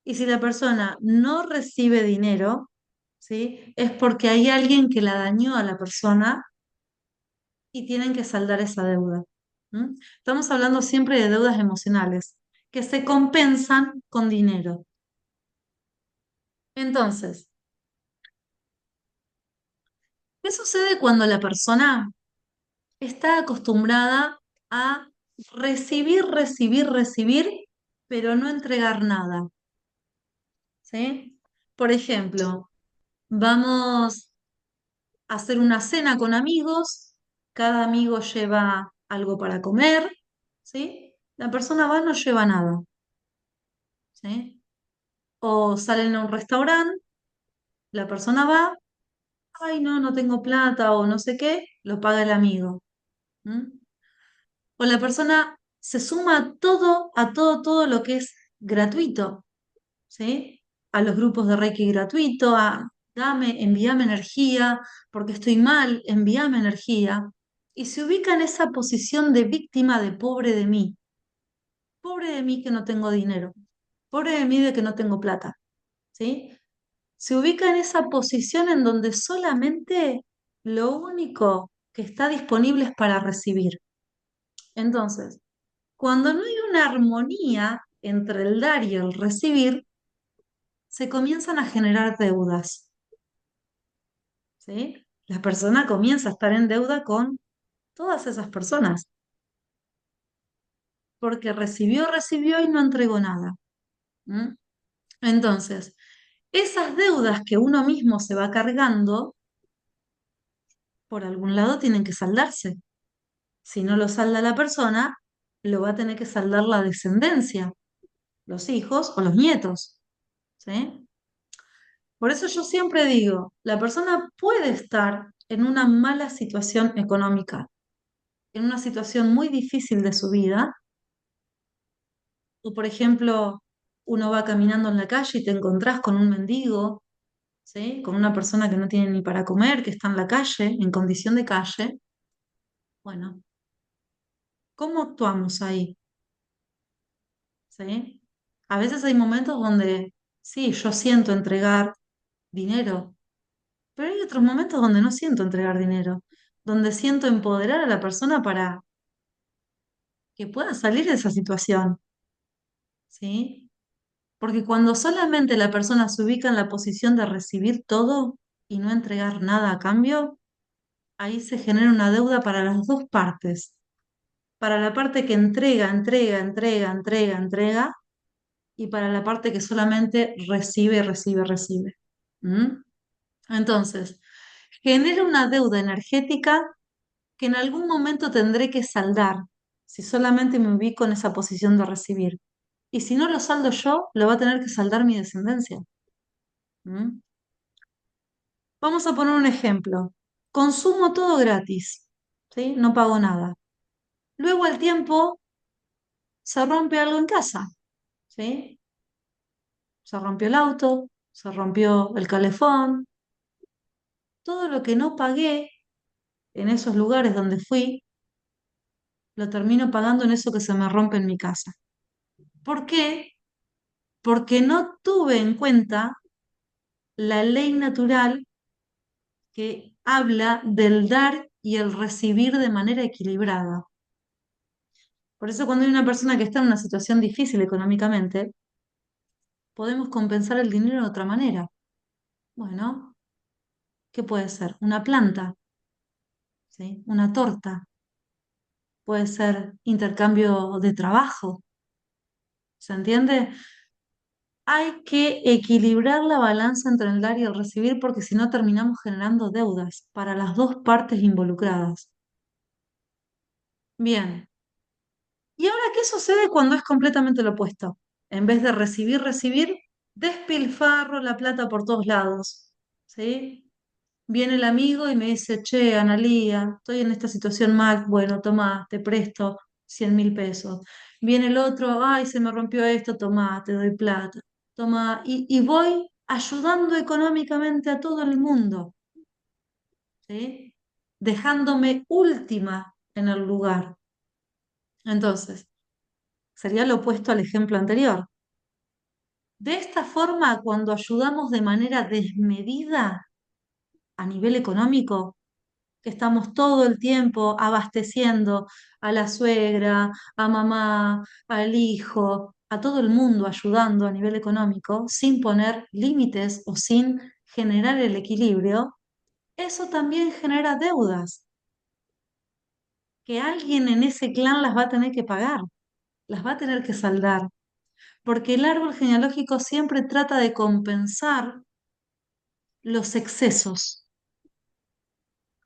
Y si la persona no recibe dinero, ¿sí? Es porque hay alguien que la dañó a la persona y tienen que saldar esa deuda. ¿M? Estamos hablando siempre de deudas emocionales que se compensan con dinero. Entonces, ¿qué sucede cuando la persona está acostumbrada a recibir, pero no entregar nada? ¿Sí? Por ejemplo, vamos a hacer una cena con amigos, cada amigo lleva algo para comer, ¿sí? La persona va, no lleva nada, ¿sí? O salen a un restaurante, la persona va, ay, no, no tengo plata o no sé qué, lo paga el amigo. ¿M? O la persona se suma todo lo que es gratuito, ¿sí? A los grupos de Reiki gratuito, a envíame energía, porque estoy mal, envíame energía. Y se ubica en esa posición de víctima de pobre de mí que no tengo dinero, pobre de mí de que no tengo plata, ¿sí? Se ubica en esa posición en donde solamente lo único que está disponible es para recibir. Entonces, cuando no hay una armonía entre el dar y el recibir, se comienzan a generar deudas, ¿sí? La persona comienza a estar en deuda con todas esas personas, porque recibió y no entregó nada. ¿M? Entonces, esas deudas que uno mismo se va cargando, por algún lado tienen que saldarse. Si no lo salda la persona, lo va a tener que saldar la descendencia, los hijos o los nietos, ¿sí? Por eso yo siempre digo, la persona puede estar en una mala situación económica, en una situación muy difícil de su vida, o por ejemplo, uno va caminando en la calle y te encontrás con un mendigo, ¿sí? Con una persona que no tiene ni para comer, que está en la calle, en condición de calle. Bueno, ¿cómo actuamos ahí? ¿Sí? A veces hay momentos donde sí, yo siento entregar dinero, pero hay otros momentos donde no siento entregar dinero, donde siento empoderar a la persona para que pueda salir de esa situación, ¿sí? Porque cuando solamente la persona se ubica en la posición de recibir todo y no entregar nada a cambio, ahí se genera una deuda para las dos partes. Para la parte que entrega, entrega, entrega, entrega, entrega, y para la parte que solamente recibe, recibe, recibe. ¿Mm? Entonces, genera una deuda energética que en algún momento tendré que saldar si solamente me ubico en esa posición de recibir. Y si no lo saldo yo, lo va a tener que saldar mi descendencia. ¿Mm? Vamos a poner un ejemplo. Consumo todo gratis, ¿sí? No pago nada. Luego al tiempo se rompe algo en casa, ¿sí? Se rompió el auto, se rompió el calefón, todo lo que no pagué en esos lugares donde fui, lo termino pagando en eso que se me rompe en mi casa. ¿Por qué? Porque no tuve en cuenta la ley natural que habla del dar y el recibir de manera equilibrada. Por eso cuando hay una persona que está en una situación difícil económicamente, podemos compensar el dinero de otra manera. Bueno, ¿qué puede ser? Una planta, ¿sí? Una torta, puede ser intercambio de trabajo, ¿se entiende? Hay que equilibrar la balanza entre el dar y el recibir porque si no terminamos generando deudas para las dos partes involucradas. Bien, ¿y ahora qué sucede cuando es completamente lo opuesto? En vez de recibir, recibir, despilfarro la plata por todos lados, ¿sí? Viene el amigo y me dice, che, Analía, estoy en esta situación mal, bueno, toma, te presto 100.000 pesos. Viene el otro, ay, se me rompió esto, toma, te doy plata. Toma, y voy ayudando económicamente a todo el mundo, ¿sí? Dejándome última en el lugar. Entonces, sería lo opuesto al ejemplo anterior. De esta forma, cuando ayudamos de manera desmedida a nivel económico, que estamos todo el tiempo abasteciendo a la suegra, a mamá, al hijo, a todo el mundo ayudando a nivel económico, sin poner límites o sin generar el equilibrio, eso también genera deudas que alguien en ese clan las va a tener que pagar, las va a tener que saldar, porque el árbol genealógico siempre trata de compensar los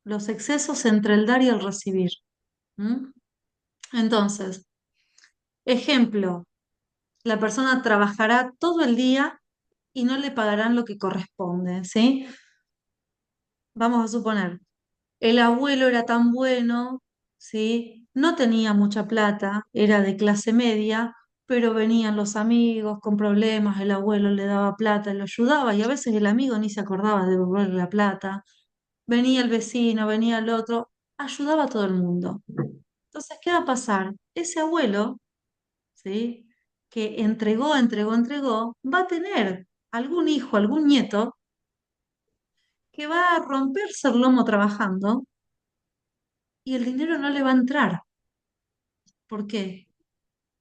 los excesos entre el dar y el recibir. ¿Mm? Entonces, ejemplo, la persona trabajará todo el día y no le pagarán lo que corresponde, ¿sí? Vamos a suponer, el abuelo era tan bueno, ¿sí? No tenía mucha plata, era de clase media, pero venían los amigos con problemas, el abuelo le daba plata, lo ayudaba y a veces el amigo ni se acordaba de devolverle la plata. Venía el vecino, venía el otro, ayudaba a todo el mundo. Entonces, ¿qué va a pasar? Ese abuelo, ¿sí? Que entregó, entregó, entregó, va a tener algún hijo, algún nieto, que va a romperse el lomo trabajando y el dinero no le va a entrar. ¿Por qué?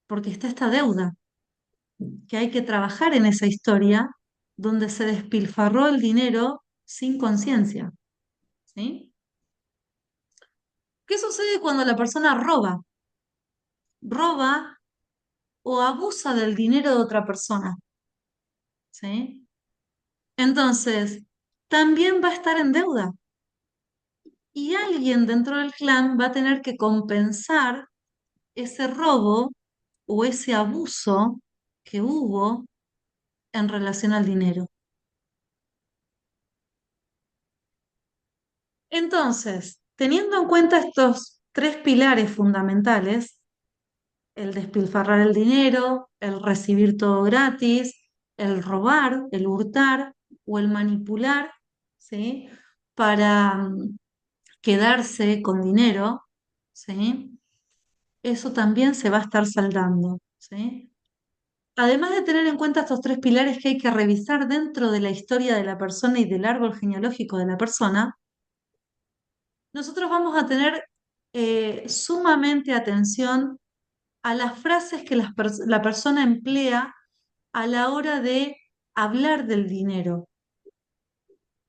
Porque está esta deuda, que hay que trabajar en esa historia donde se despilfarró el dinero sin conciencia, ¿sí? ¿Qué sucede cuando la persona roba? Roba o abusa del dinero de otra persona, ¿sí? Entonces, también va a estar en deuda y alguien dentro del clan va a tener que compensar ese robo o ese abuso que hubo en relación al dinero. Entonces, teniendo en cuenta estos tres pilares fundamentales, el despilfarrar el dinero, el recibir todo gratis, el robar, el hurtar o el manipular, ¿sí? Para quedarse con dinero, ¿sí? Eso también se va a estar saldando, ¿sí? Además de tener en cuenta estos tres pilares que hay que revisar dentro de la historia de la persona y del árbol genealógico de la persona, nosotros vamos a tener sumamente atención a las frases que la persona emplea a la hora de hablar del dinero.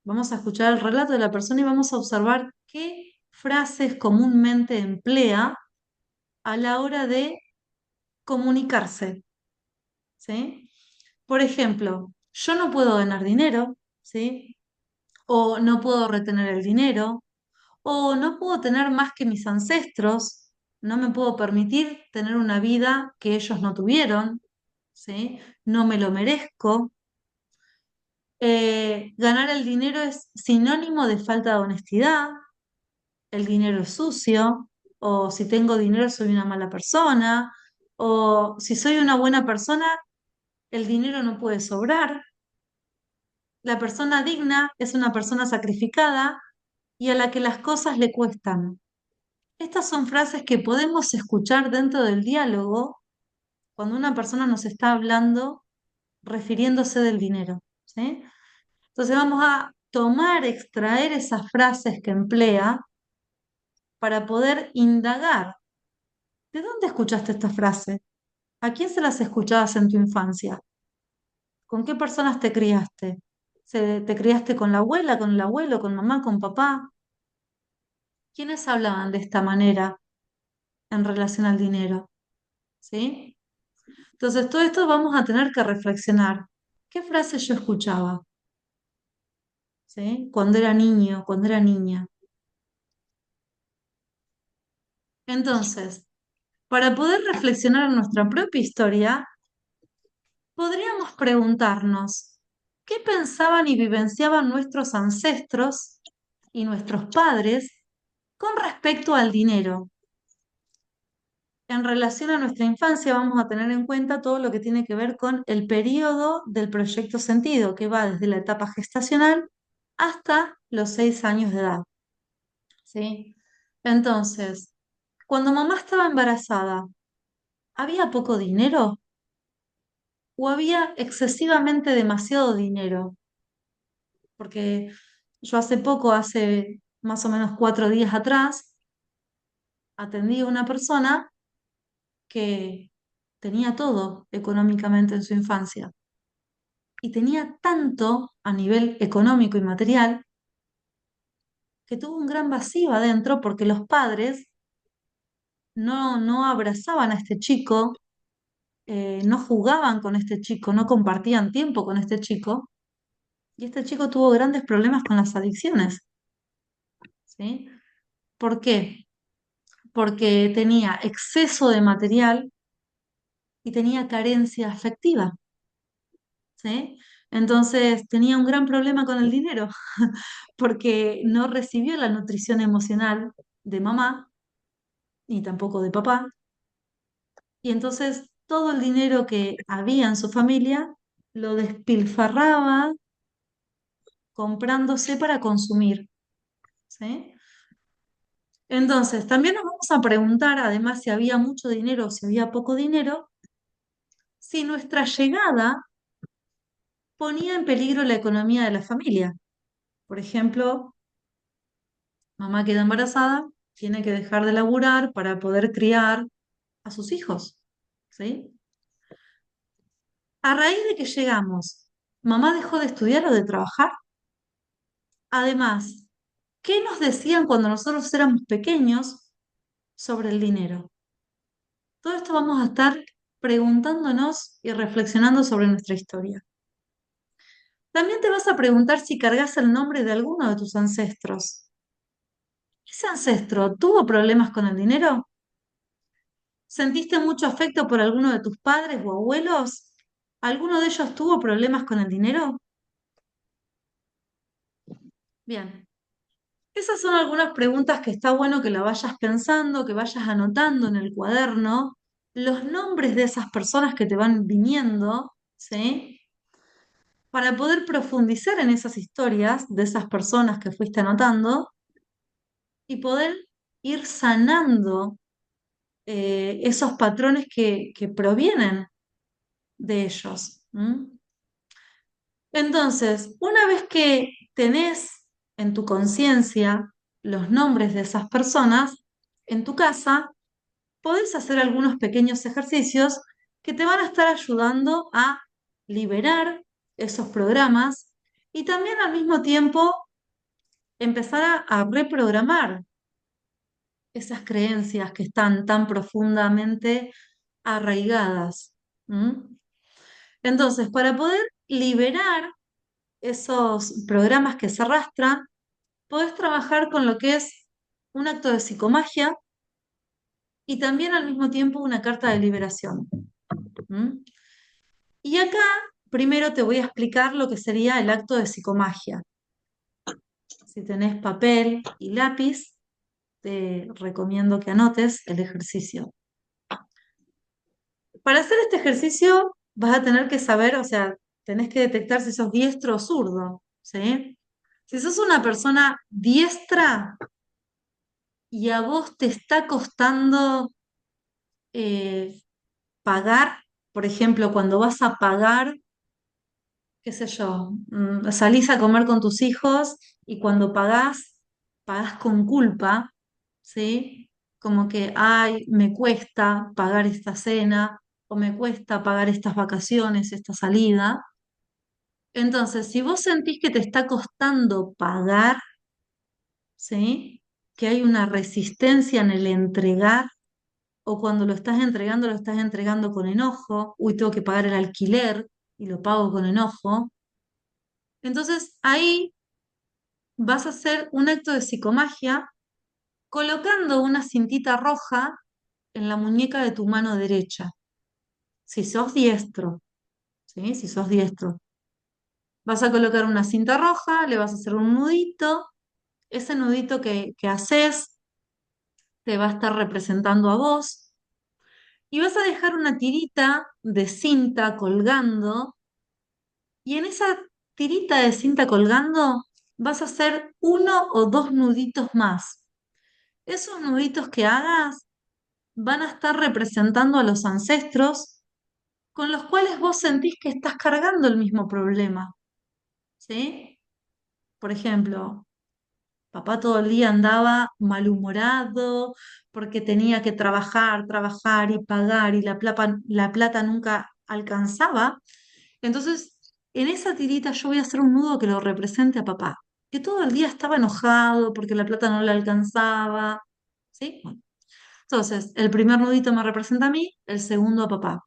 Vamos a escuchar el relato de la persona y vamos a observar qué frases comúnmente emplea a la hora de comunicarse, ¿sí? Por ejemplo, yo no puedo ganar dinero, ¿sí? O no puedo retener el dinero, o no puedo tener más que mis ancestros, no me puedo permitir tener una vida que ellos no tuvieron, ¿sí? No me lo merezco. Ganar el dinero es sinónimo de falta de honestidad, el dinero es sucio, o si tengo dinero soy una mala persona, o si soy una buena persona, el dinero no puede sobrar. La persona digna es una persona sacrificada y a la que las cosas le cuestan. Estas son frases que podemos escuchar dentro del diálogo cuando una persona nos está hablando refiriéndose del dinero, ¿sí? Entonces vamos a tomar, extraer esas frases que emplea para poder indagar. ¿De dónde escuchaste esta frase? ¿A quién se las escuchabas en tu infancia? ¿Con qué personas te criaste? ¿Te criaste con la abuela, con el abuelo, con mamá, con papá? ¿Quiénes hablaban de esta manera en relación al dinero? ¿Sí? Entonces, todo esto vamos a tener que reflexionar. ¿Qué frase yo escuchaba? ¿Sí? Cuando era niño, cuando era niña. Entonces, para poder reflexionar en nuestra propia historia, podríamos preguntarnos, ¿qué pensaban y vivenciaban nuestros ancestros y nuestros padres con respecto al dinero? En relación a nuestra infancia, vamos a tener en cuenta todo lo que tiene que ver con el periodo del proyecto sentido, que va desde la etapa gestacional hasta los 6 años de edad. ¿Sí? Entonces, cuando mamá estaba embarazada, ¿había poco dinero o había excesivamente demasiado dinero? Porque yo hace poco, hace más o menos 4 días atrás, atendí a una persona que tenía todo económicamente en su infancia y tenía tanto a nivel económico y material que tuvo un gran vacío adentro porque los padres no abrazaban a este chico, no jugaban con este chico, no compartían tiempo con este chico y este chico tuvo grandes problemas con las adicciones, ¿sí? ¿Por qué? Porque tenía exceso de material y tenía carencia afectiva, ¿sí? Entonces tenía un gran problema con el dinero porque no recibió la nutrición emocional de mamá ni tampoco de papá y entonces todo el dinero que había en su familia lo despilfarraba comprándose para consumir, ¿sí? Entonces, también nos vamos a preguntar, además, si había mucho dinero o si había poco dinero, si nuestra llegada ponía en peligro la economía de la familia. Por ejemplo, mamá queda embarazada, tiene que dejar de laburar para poder criar a sus hijos, ¿sí? A raíz de que llegamos, ¿mamá dejó de estudiar o de trabajar? Además, ¿qué nos decían cuando nosotros éramos pequeños sobre el dinero? Todo esto vamos a estar preguntándonos y reflexionando sobre nuestra historia. También te vas a preguntar si cargas el nombre de alguno de tus ancestros. ¿Ese ancestro tuvo problemas con el dinero? ¿Sentiste mucho afecto por alguno de tus padres o abuelos? ¿Alguno de ellos tuvo problemas con el dinero? Bien, esas son algunas preguntas que está bueno que la vayas pensando, que vayas anotando en el cuaderno, los nombres de esas personas que te van viniendo, ¿sí? Para poder profundizar en esas historias de esas personas que fuiste anotando y poder ir sanando esos patrones que provienen de ellos. ¿M? Entonces, una vez que tenés en tu conciencia los nombres de esas personas, en tu casa podés hacer algunos pequeños ejercicios que te van a estar ayudando a liberar esos programas y también al mismo tiempo empezar a reprogramar esas creencias que están tan profundamente arraigadas. ¿M? Entonces, para poder liberar esos programas que se arrastran, podés trabajar con lo que es un acto de psicomagia y también al mismo tiempo una carta de liberación. ¿M? Y acá primero te voy a explicar lo que sería el acto de psicomagia. Si tenés papel y lápiz, te recomiendo que anotes el ejercicio. Para hacer este ejercicio vas a tener que saber, o sea, tenés que detectar si sos diestro o zurdo, ¿sí? Si sos una persona diestra y a vos te está costando eh, pagar, por ejemplo, cuando vas a pagar, qué sé yo, salís a comer con tus hijos y cuando pagás, pagás con culpa, ¿sí? Como que, ay, me cuesta pagar esta cena o me cuesta pagar estas vacaciones, esta salida. Entonces, si vos sentís que te está costando pagar, ¿sí? Que hay una resistencia en el entregar, o cuando lo estás entregando con enojo, uy, tengo que pagar el alquiler y lo pago con enojo. Entonces, ahí vas a hacer un acto de psicomagia colocando una cintita roja en la muñeca de tu mano derecha. Si sos diestro, ¿sí? Si sos diestro. Vas a colocar una cinta roja, le vas a hacer un nudito. Ese nudito que haces te va a estar representando a vos. Y vas a dejar una tirita de cinta colgando. Y en esa tirita de cinta colgando vas a hacer uno o dos nuditos más. Esos nuditos que hagas van a estar representando a los ancestros con los cuales vos sentís que estás cargando el mismo problema, ¿sí? Por ejemplo, papá todo el día andaba malhumorado porque tenía que trabajar, trabajar y pagar y la plata nunca alcanzaba. Entonces, en esa tirita yo voy a hacer un nudo que lo represente a papá, que todo el día estaba enojado porque la plata no le alcanzaba, ¿sí? Bueno, entonces, el primer nudito me representa a mí, el segundo a papá.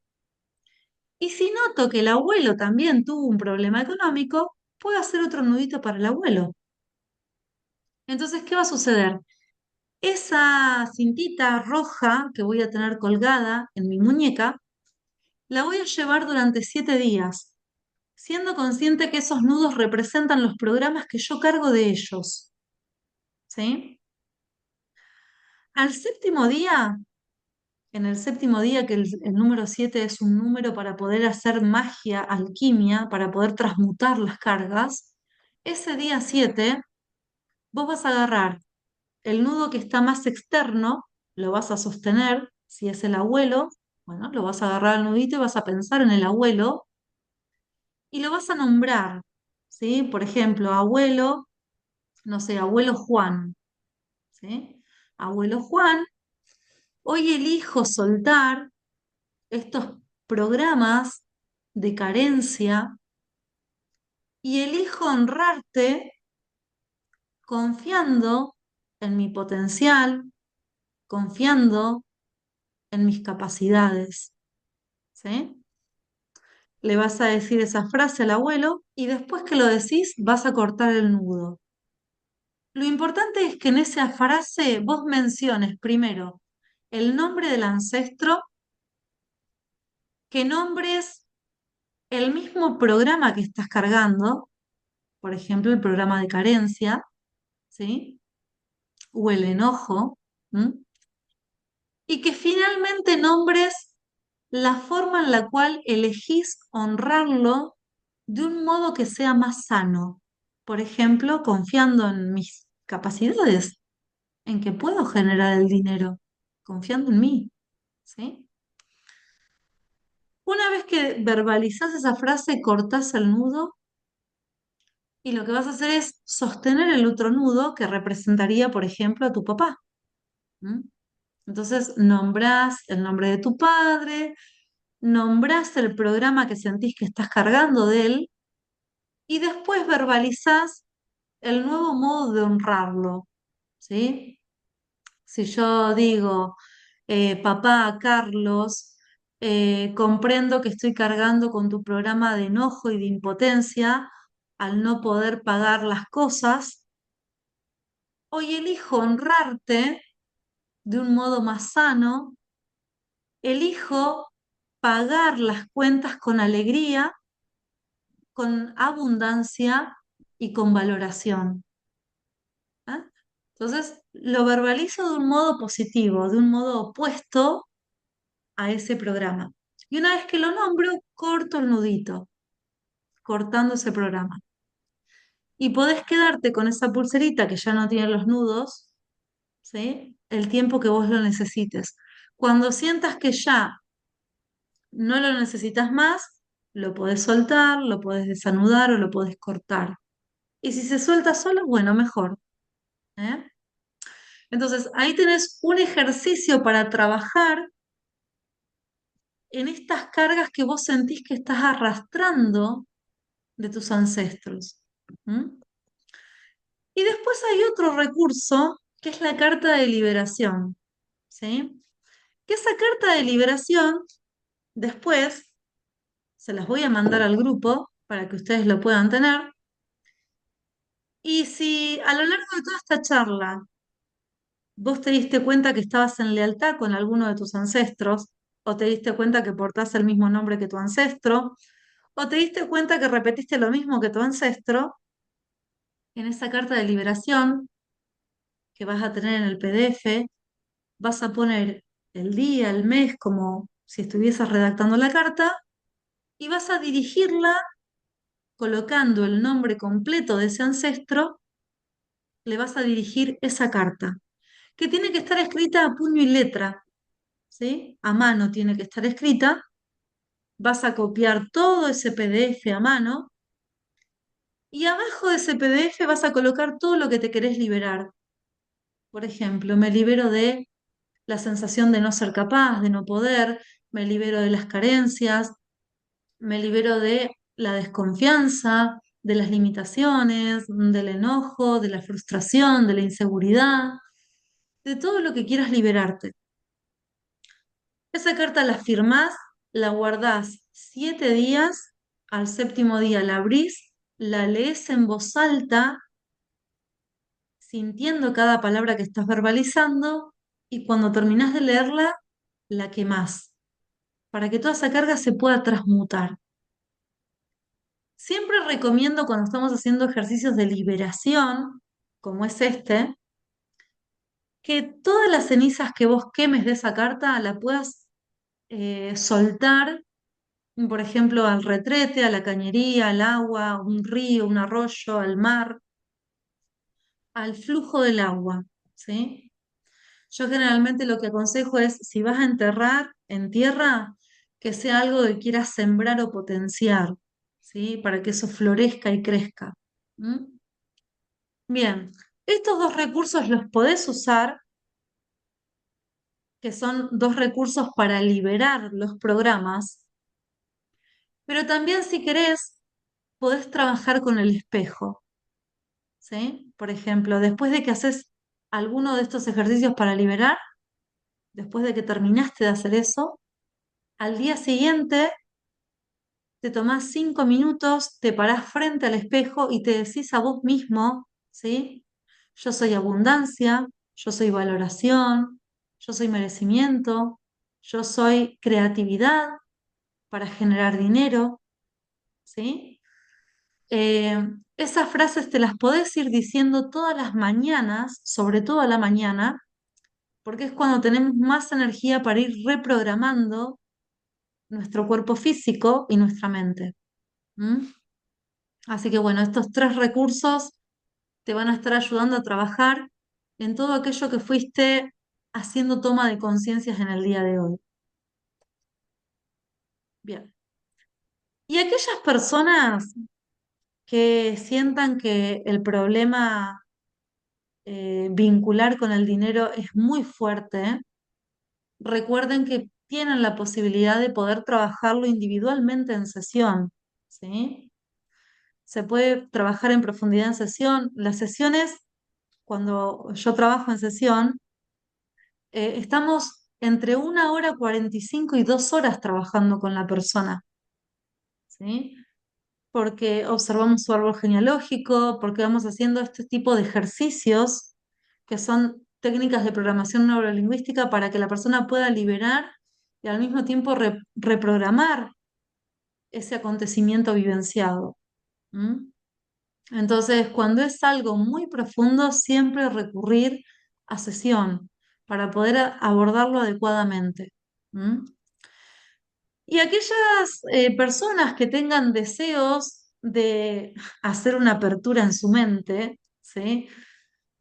Y si noto que el abuelo también tuvo un problema económico, puedo hacer otro nudito para el abuelo. Entonces, ¿qué va a suceder? Esa cintita roja que voy a tener colgada en mi muñeca, la voy a llevar durante 7 días, siendo consciente que esos nudos representan los programas que yo cargo de ellos. ¿Sí? Al séptimo día, en el séptimo día, que el número 7 es un número para poder hacer magia, alquimia, para poder transmutar las cargas, ese día 7 vos vas a agarrar el nudo que está más externo, lo vas a sostener, si es el abuelo, bueno, lo vas a agarrar al nudito y vas a pensar en el abuelo y lo vas a nombrar, ¿sí? Por ejemplo, abuelo, no sé, abuelo Juan, ¿sí? Abuelo Juan, hoy elijo soltar estos programas de carencia y elijo honrarte confiando en mi potencial, confiando en mis capacidades, ¿sí? Le vas a decir esa frase al abuelo y después que lo decís vas a cortar el nudo. Lo importante es que en esa frase vos menciones primero el nombre del ancestro, que nombres el mismo programa que estás cargando, por ejemplo, el programa de carencia, ¿sí? O el enojo, ¿m? Y que finalmente nombres la forma en la cual elegís honrarlo de un modo que sea más sano. Por ejemplo, confiando en mis capacidades, en que puedo generar el dinero, confiando en mí, ¿sí? Una vez que verbalizás esa frase, cortás el nudo y lo que vas a hacer es sostener el otro nudo que representaría, por ejemplo, a tu papá. ¿M? Entonces nombrás el nombre de tu padre, nombrás el programa que sentís que estás cargando de él y después verbalizás el nuevo modo de honrarlo, ¿sí? Si yo digo, papá, Carlos, comprendo que estoy cargando con tu programa de enojo y de impotencia al no poder pagar las cosas, hoy elijo honrarte de un modo más sano, elijo pagar las cuentas con alegría, con abundancia y con valoración. ¿Ah? Entonces, lo verbalizo de un modo positivo, de un modo opuesto a ese programa. Y una vez que lo nombro, corto el nudito, cortando ese programa. Y podés quedarte con esa pulserita que ya no tiene los nudos, ¿sí? El tiempo que vos lo necesites. Cuando sientas que ya no lo necesitas más, lo podés soltar, lo podés desanudar o lo podés cortar. Y si se suelta solo, bueno, mejor. ¿Eh? Entonces, ahí tenés un ejercicio para trabajar en estas cargas que vos sentís que estás arrastrando de tus ancestros. ¿Mm? Y después hay otro recurso que es la carta de liberación, ¿sí? Que esa carta de liberación, después se las voy a mandar al grupo para que ustedes lo puedan tener. Y si a lo largo de toda esta charla vos te diste cuenta que estabas en lealtad con alguno de tus ancestros, o te diste cuenta que portás el mismo nombre que tu ancestro, o te diste cuenta que repetiste lo mismo que tu ancestro, en esa carta de liberación que vas a tener en el PDF, vas a poner el día, el mes, como si estuvieses redactando la carta, y vas a dirigirla colocando el nombre completo de ese ancestro, le vas a dirigir esa carta, que tiene que estar escrita a puño y letra, ¿sí? A mano tiene que estar escrita. Vas a copiar todo ese PDF a mano y abajo de ese PDF vas a colocar todo lo que te querés liberar. Por ejemplo, me libero de la sensación de no ser capaz, de no poder, me libero de las carencias, me libero de la desconfianza, de las limitaciones, del enojo, de la frustración, de la inseguridad, de todo lo que quieras liberarte. Esa carta la firmás, la guardás 7 días, al séptimo día la abrís, la lees en voz alta, sintiendo cada palabra que estás verbalizando, y cuando terminás de leerla, la quemás, para que toda esa carga se pueda transmutar. Siempre recomiendo cuando estamos haciendo ejercicios de liberación, como es este, que todas las cenizas que vos quemes de esa carta la puedas soltar, por ejemplo, al retrete, a la cañería, al agua, a un río, un arroyo, al mar, al flujo del agua, ¿sí? Yo generalmente lo que aconsejo es, si vas a enterrar en tierra, que sea algo que quieras sembrar o potenciar, ¿sí? Para que eso florezca y crezca. ¿Mm? Bien, estos dos recursos los podés usar, que son dos recursos para liberar los programas, pero también si querés, podés trabajar con el espejo, ¿sí? Por ejemplo, después de que haces alguno de estos ejercicios para liberar, después de que terminaste de hacer eso, al día siguiente te tomás 5 minutos, te parás frente al espejo y te decís a vos mismo, ¿sí? Yo soy abundancia, yo soy valoración, yo soy merecimiento, yo soy creatividad para generar dinero, ¿sí? Esas frases te las podés ir diciendo todas las mañanas, sobre todo a la mañana, porque es cuando tenemos más energía para ir reprogramando nuestro cuerpo físico y nuestra mente. ¿Mm? Así que bueno, estos tres recursos te van a estar ayudando a trabajar en todo aquello que fuiste haciendo toma de conciencias en el día de hoy. Bien. Y aquellas personas que sientan que el problema vincular con el dinero es muy fuerte, recuerden que tienen la posibilidad de poder trabajarlo individualmente en sesión, ¿sí? Se puede trabajar en profundidad en sesión. Las sesiones, cuando yo trabajo en sesión, estamos entre 1 hora 45 y 2 horas trabajando con la persona, ¿sí? Porque observamos su árbol genealógico, porque vamos haciendo este tipo de ejercicios que son técnicas de programación neurolingüística para que la persona pueda liberar y al mismo tiempo reprogramar ese acontecimiento vivenciado. ¿M? Entonces, cuando es algo muy profundo, siempre recurrir a sesión para poder abordarlo adecuadamente. ¿M? Y aquellas personas que tengan deseos de hacer una apertura en su mente, ¿sí?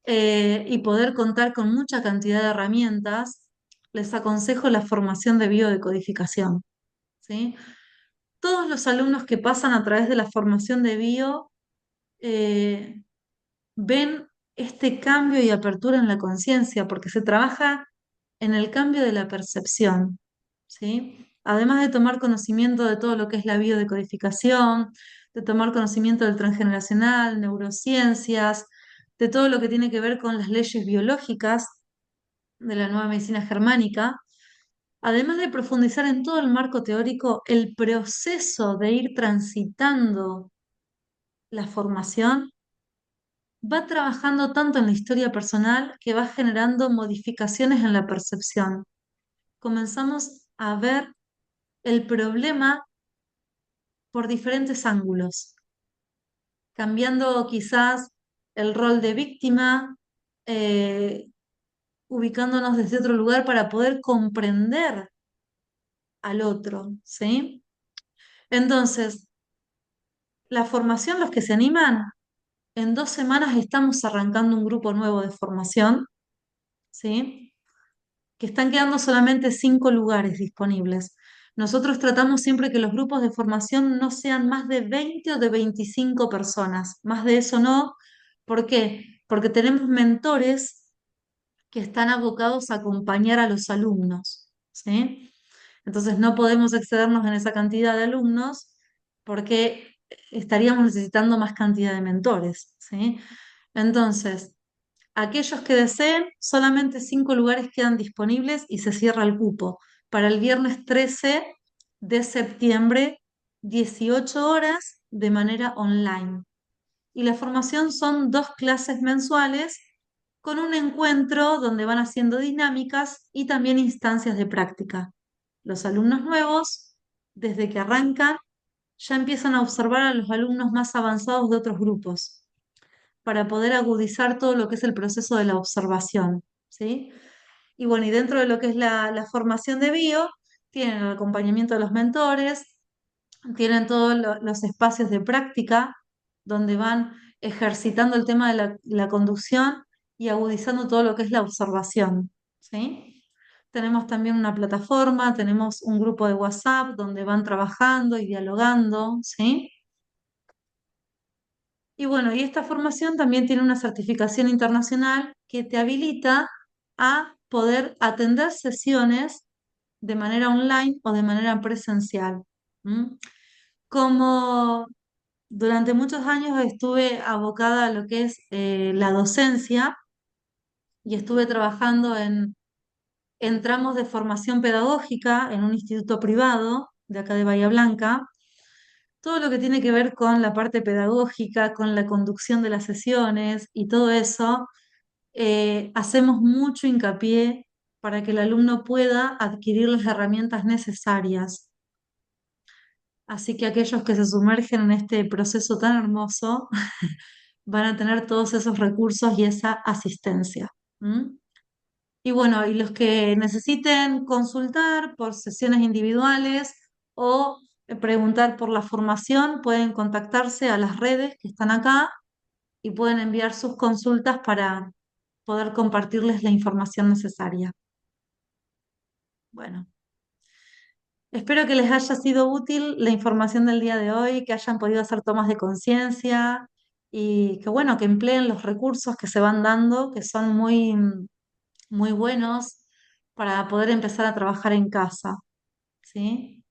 Y poder contar con mucha cantidad de herramientas, les aconsejo la formación de biodecodificación, ¿sí? Todos los alumnos que pasan a través de la formación de bio eh, ven este cambio y apertura en la conciencia, porque se trabaja en el cambio de la percepción, ¿sí? Además de tomar conocimiento de todo lo que es la biodecodificación, de tomar conocimiento del transgeneracional, neurociencias, de todo lo que tiene que ver con las leyes biológicas de la nueva medicina germánica, además de profundizar en todo el marco teórico, el proceso de ir transitando la formación va trabajando tanto en la historia personal que va generando modificaciones en la percepción. Comenzamos a ver el problema por diferentes ángulos, cambiando quizás el rol de víctima, eh, ubicándonos desde otro lugar para poder comprender al otro, ¿sí? Entonces, la formación, los que se animan, en 2 semanas estamos arrancando un grupo nuevo de formación, ¿sí? Que están quedando solamente 5 lugares disponibles. Nosotros tratamos siempre que los grupos de formación no sean más de 20 o de 25 personas, más de eso no. ¿Por qué? Porque tenemos mentores que están abocados a acompañar a los alumnos, ¿sí? Entonces no podemos excedernos en esa cantidad de alumnos porque estaríamos necesitando más cantidad de mentores, ¿sí? Entonces, aquellos que deseen, solamente 5 lugares quedan disponibles y se cierra el cupo para el viernes 13 de septiembre, 18 horas de manera online. Y la formación son 2 clases mensuales con un encuentro donde van haciendo dinámicas y también instancias de práctica. Los alumnos nuevos, desde que arrancan, ya empiezan a observar a los alumnos más avanzados de otros grupos para poder agudizar todo lo que es el proceso de la observación, ¿sí? Y bueno, y dentro de lo que es la formación de bio, tienen el acompañamiento de los mentores, tienen todos los espacios de práctica donde van ejercitando el tema de la conducción y agudizando todo lo que es la observación, ¿sí? Tenemos también una plataforma, tenemos un grupo de WhatsApp donde van trabajando y dialogando, ¿sí? Y bueno, y esta formación también tiene una certificación internacional que te habilita a poder atender sesiones de manera online o de manera presencial. ¿M? Como durante muchos años estuve abocada a lo que es la docencia y estuve trabajando en tramos de formación pedagógica en un instituto privado de acá de Bahía Blanca, todo lo que tiene que ver con la parte pedagógica, con la conducción de las sesiones y todo eso, hacemos mucho hincapié para que el alumno pueda adquirir las herramientas necesarias. Así que aquellos que se sumergen en este proceso tan hermoso van a tener todos esos recursos y esa asistencia. ¿M? Y bueno, y los que necesiten consultar por sesiones individuales o preguntar por la formación, pueden contactarse a las redes que están acá y pueden enviar sus consultas para poder compartirles la información necesaria. Bueno, espero que les haya sido útil la información del día de hoy, que hayan podido hacer tomas de conciencia y que bueno, que empleen los recursos que se van dando, que son muy, muy buenos para poder empezar a trabajar en casa, ¿sí?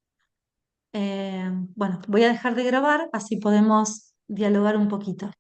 Bueno, voy a dejar de grabar, así podemos dialogar un poquito.